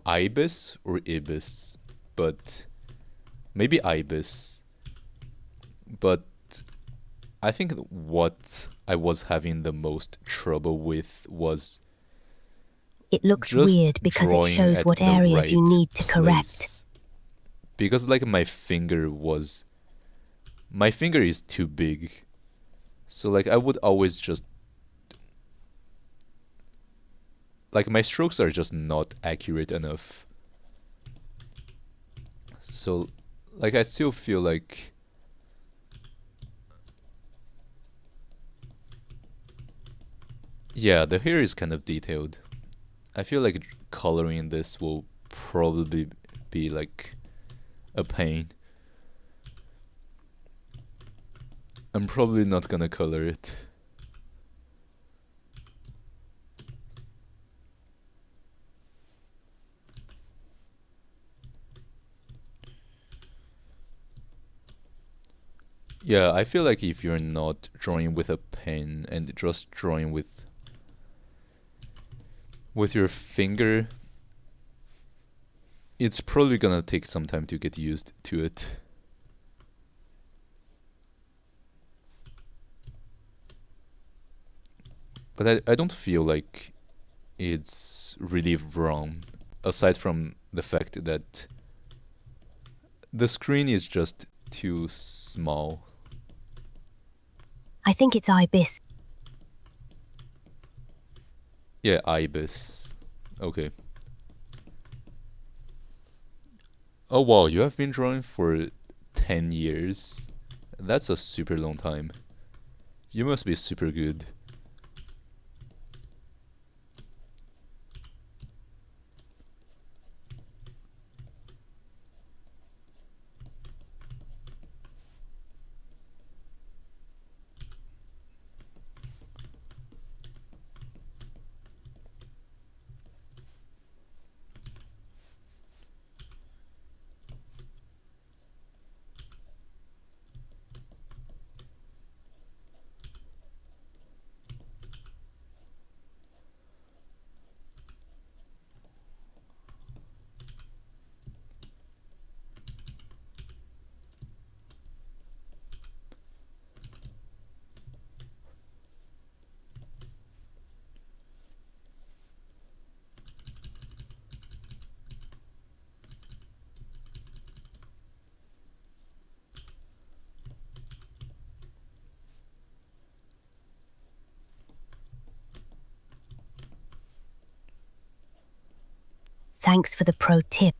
[SPEAKER 1] Ibis or Ibis? But maybe Ibis. But I think what I was having the most trouble with was
[SPEAKER 2] It looks
[SPEAKER 1] just
[SPEAKER 2] weird because it
[SPEAKER 1] drawing
[SPEAKER 2] shows
[SPEAKER 1] at
[SPEAKER 2] what
[SPEAKER 1] the
[SPEAKER 2] areas you
[SPEAKER 1] right
[SPEAKER 2] need to correct.
[SPEAKER 1] place. Because like my finger is too big. So like I would always just like my strokes are just not accurate enough. So like I still feel like yeah, the hair is kind of detailed. I feel like coloring this will probably be like a pain. I'm probably not gonna color it. Yeah, I feel like if you're not drawing with a pen and just drawing with your finger, it's probably gonna take some time to get used to it. But I don't feel like it's really wrong, aside from the fact that the screen is just too small.
[SPEAKER 2] I think it's ibis.
[SPEAKER 1] Yeah, ibis. Okay. Oh wow, you have been drawing for 10 years. That's a super long time. You must be super good.
[SPEAKER 2] Thanks for the pro tip.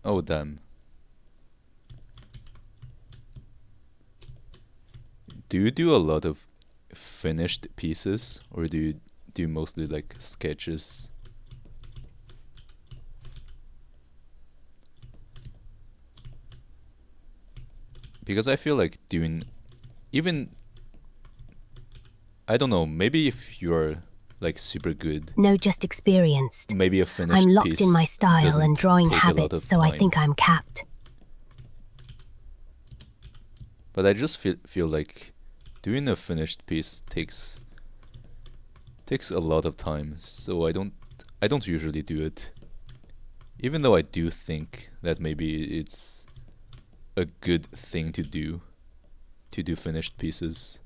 [SPEAKER 1] Oh damn. Do you do a lot of finished pieces, or do you do mostly like sketches? Because I feel like doing even, I don't know, maybe if you're like super good,
[SPEAKER 2] No, just experienced.
[SPEAKER 1] maybe a
[SPEAKER 2] I'm
[SPEAKER 1] finished
[SPEAKER 2] locked in my
[SPEAKER 1] piece
[SPEAKER 2] style and
[SPEAKER 1] doesn't
[SPEAKER 2] drawing
[SPEAKER 1] take a lot
[SPEAKER 2] habits,
[SPEAKER 1] of
[SPEAKER 2] so I
[SPEAKER 1] time.
[SPEAKER 2] think I'm capped.
[SPEAKER 1] But I just feel like doing a finished piece takes a lot of time, so I don't usually do it. Even though I do think that maybe it's a good thing to do finished pieces.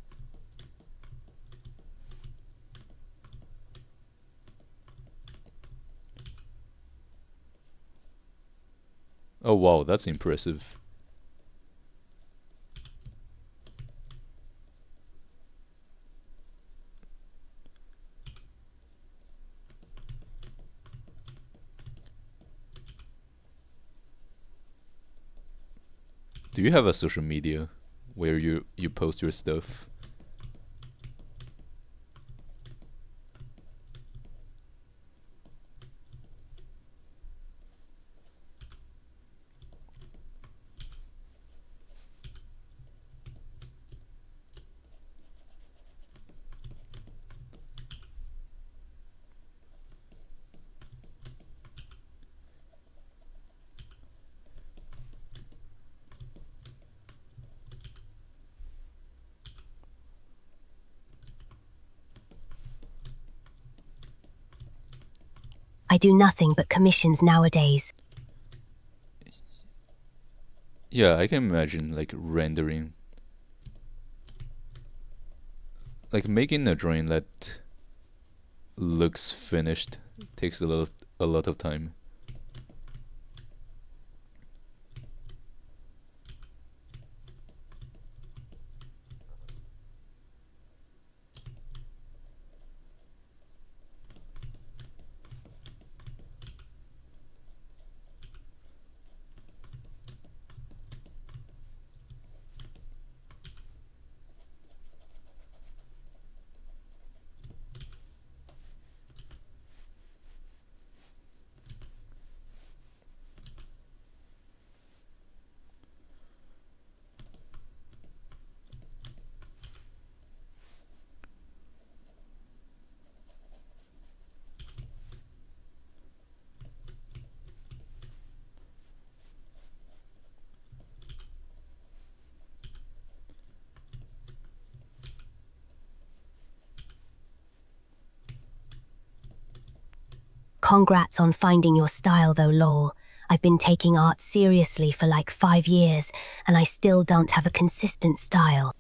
[SPEAKER 1] Oh wow, that's impressive. Do you have a social media where you post your stuff?
[SPEAKER 2] I do nothing but commissions nowadays.
[SPEAKER 1] Yeah, I can imagine like rendering, like making a drawing that looks finished takes a lot of time.
[SPEAKER 2] Congrats on finding your style though, lol. I've been taking art seriously for like 5 years, and I still don't have a consistent style.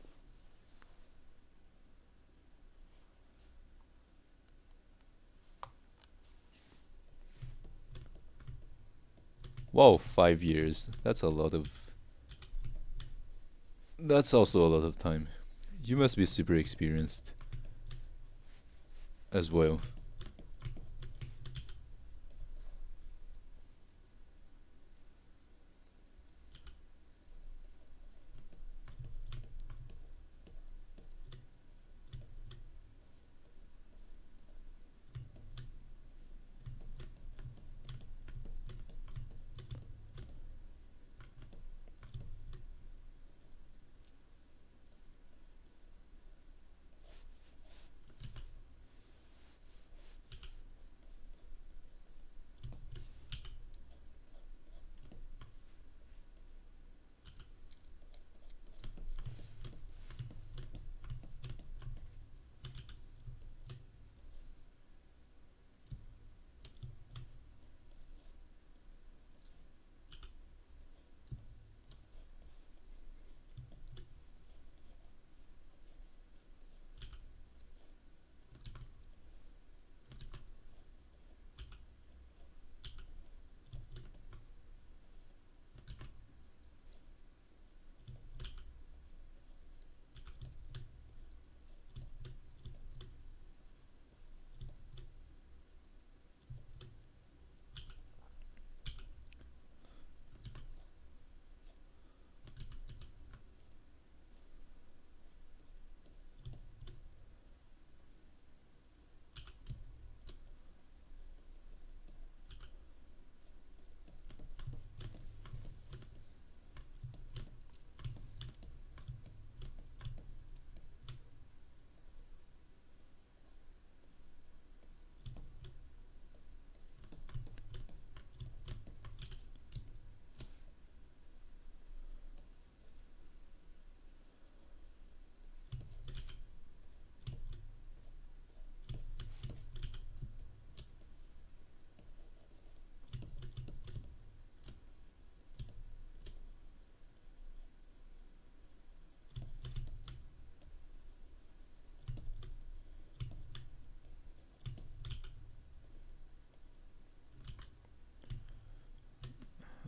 [SPEAKER 1] Wow, 5 years. That's a lot of... That's also a lot of time. You must be super experienced as well.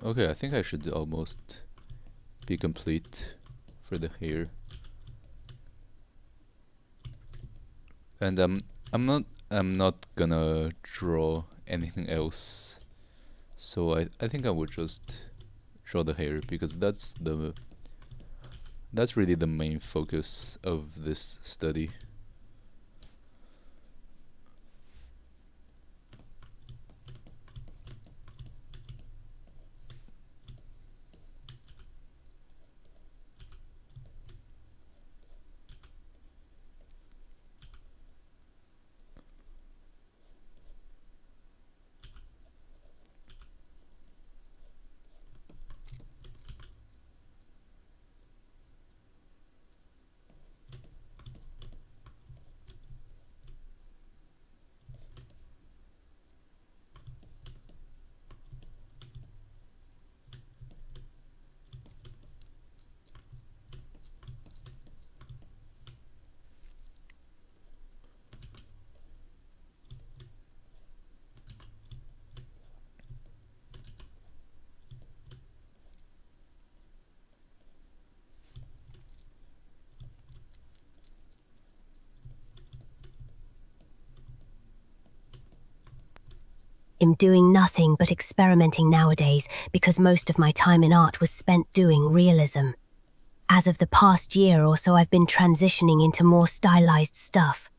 [SPEAKER 1] Okay, I think I should almost be complete for the hair. And I'm not gonna draw anything else. So I think I would just draw the hair because that's really the main focus of this study.
[SPEAKER 2] I'm doing nothing but experimenting nowadays because most of my time in art was spent doing realism. As of the past year or so, I've been transitioning into more stylized stuff.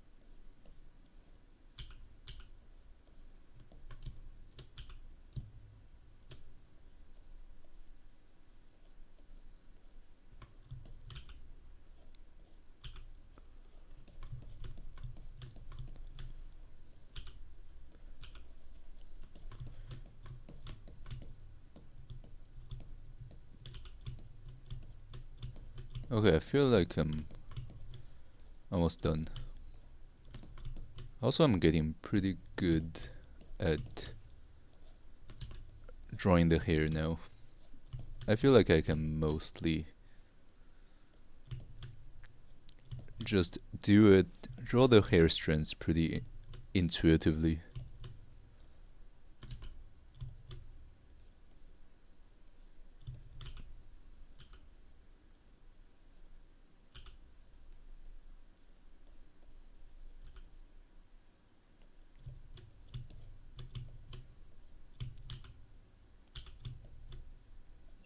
[SPEAKER 1] Okay, I feel like I'm almost done. Also, I'm getting pretty good at drawing the hair now. I feel like I can mostly just draw the hair strands pretty intuitively.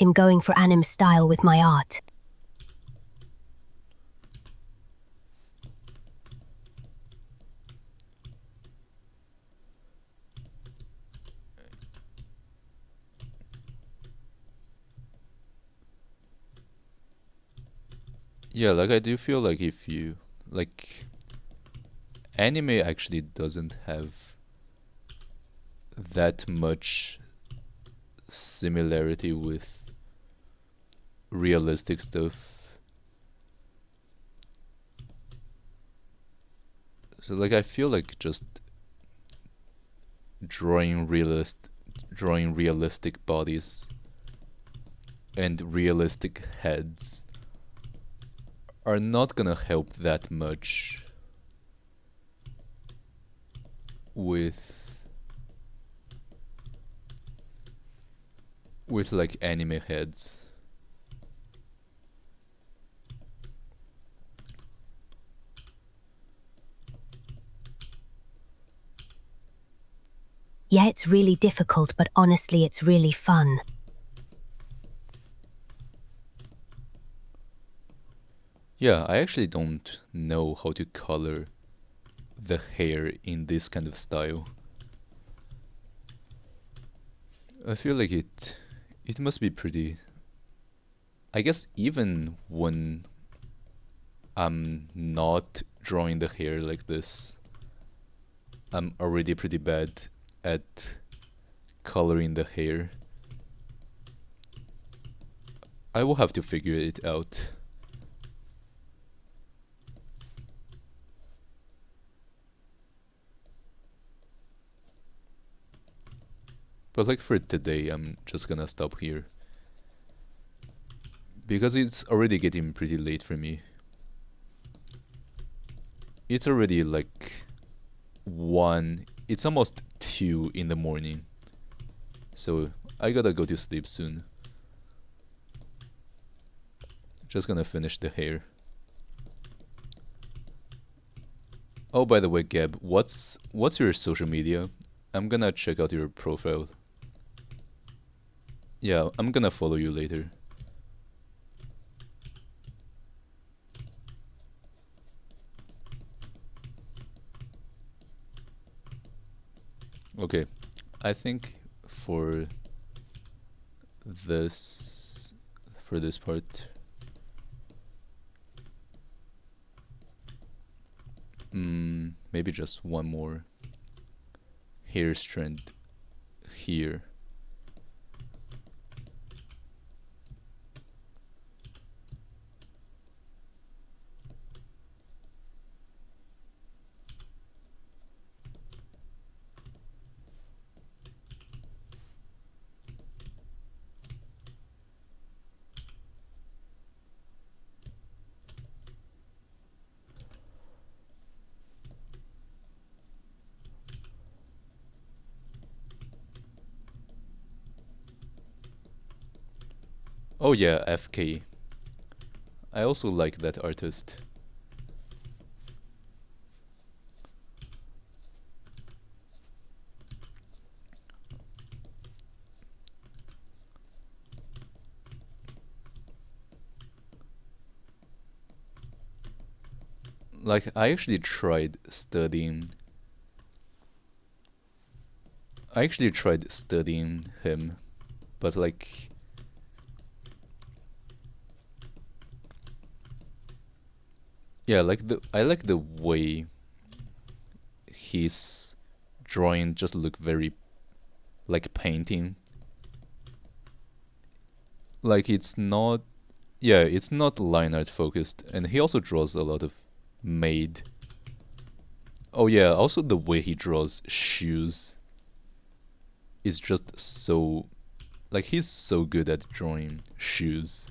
[SPEAKER 2] I'm going for anime style with my art.
[SPEAKER 1] Yeah, like I do feel like if you like anime actually doesn't have that much similarity with realistic stuff. So like I feel like just drawing realistic bodies and realistic heads are not gonna help that much with like anime heads.
[SPEAKER 2] Yeah, it's really difficult, but honestly, it's really fun.
[SPEAKER 1] Yeah, I actually don't know how to color the hair in this kind of style. I feel like it must be pretty. I guess even when I'm not drawing the hair like this, I'm already pretty bad at coloring the hair. I will have to figure it out. But like for today, I'm just gonna stop here. Because it's already getting pretty late for me. It's already like 1, it's almost 2 in the morning. So I gotta go to sleep soon. Just gonna finish the hair. Oh, by the way, Gab, what's your social media? I'm gonna check out your profile. Yeah, I'm gonna follow you later. Okay, I think for this part, maybe just one more hair strand here. Oh yeah, FK. I also like that artist. Like, I actually tried studying. I actually tried studying him, but like, yeah, like I like the way his drawing just look very like painting. Like it's not, yeah, it's not line art focused, and he also draws a lot of made. Oh yeah, also the way he draws shoes is just so, like, he's so good at drawing shoes.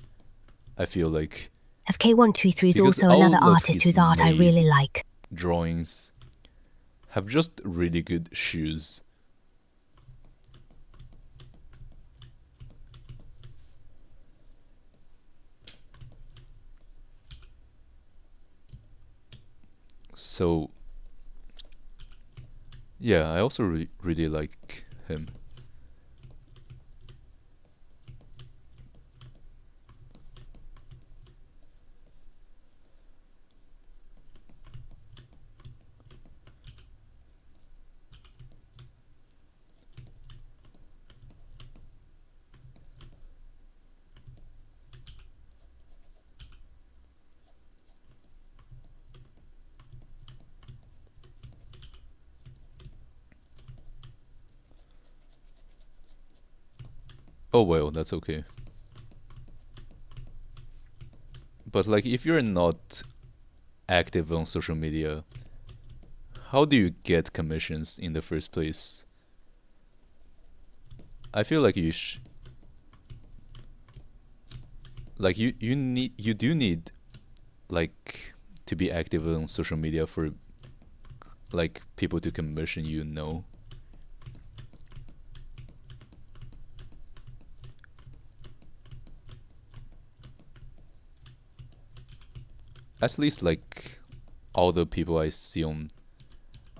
[SPEAKER 1] I feel like
[SPEAKER 2] FK123 is
[SPEAKER 1] because
[SPEAKER 2] also another
[SPEAKER 1] all of
[SPEAKER 2] artist
[SPEAKER 1] his
[SPEAKER 2] whose art I really
[SPEAKER 1] made
[SPEAKER 2] like.
[SPEAKER 1] drawings have just really good shoes. So yeah, I also really like him. Oh well, that's okay. But like, if you're not active on social media, how do you get commissions in the first place? I feel like like you do need like to be active on social media for like people to commission you, know. At least like all the people I see on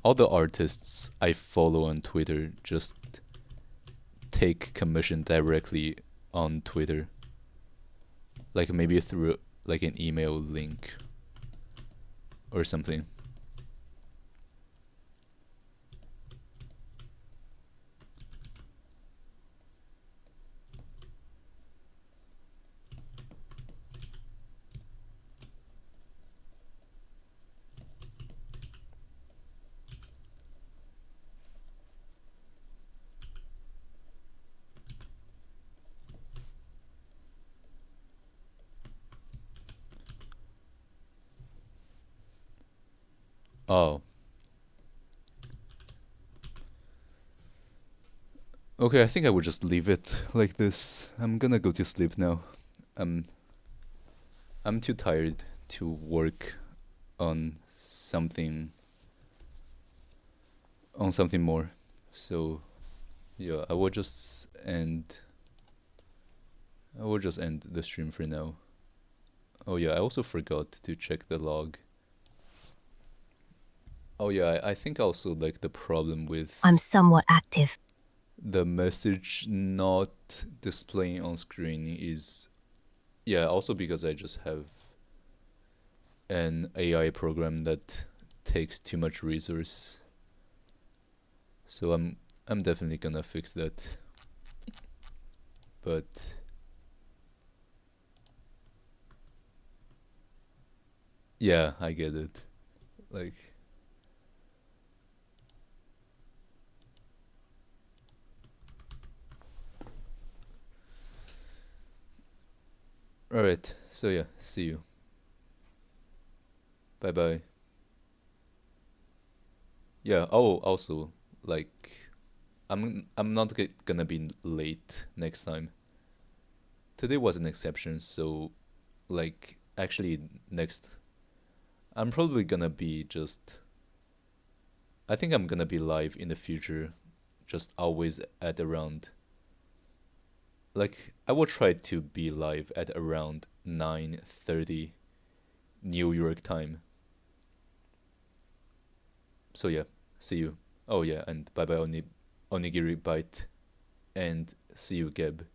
[SPEAKER 1] all the artists I follow on Twitter just take commission directly on Twitter. Like maybe through like an email link or something. Oh. Okay, I think I would just leave it like this. I'm gonna go to sleep now. I'm I'm too tired to work on something more. So yeah, I will just end the stream for now. Oh yeah, I also forgot to check the log. Oh yeah, I think also like the problem with
[SPEAKER 2] I'm somewhat active.
[SPEAKER 1] the message not displaying on screen is, yeah, also because I just have an AI program that takes too much resource. So I'm definitely gonna fix that. But yeah, I get it. Like, all right. So yeah, see you. Bye bye. Yeah. Oh, also, like, I'm not gonna be late next time. Today was an exception, so like actually next, I'm probably gonna be just. I think I'm gonna be live in the future, just always at around. Like I will try to be live at around 9:30 New York time. So yeah, see you. Oh yeah, and bye bye Onigiri Bite, and see you Geb.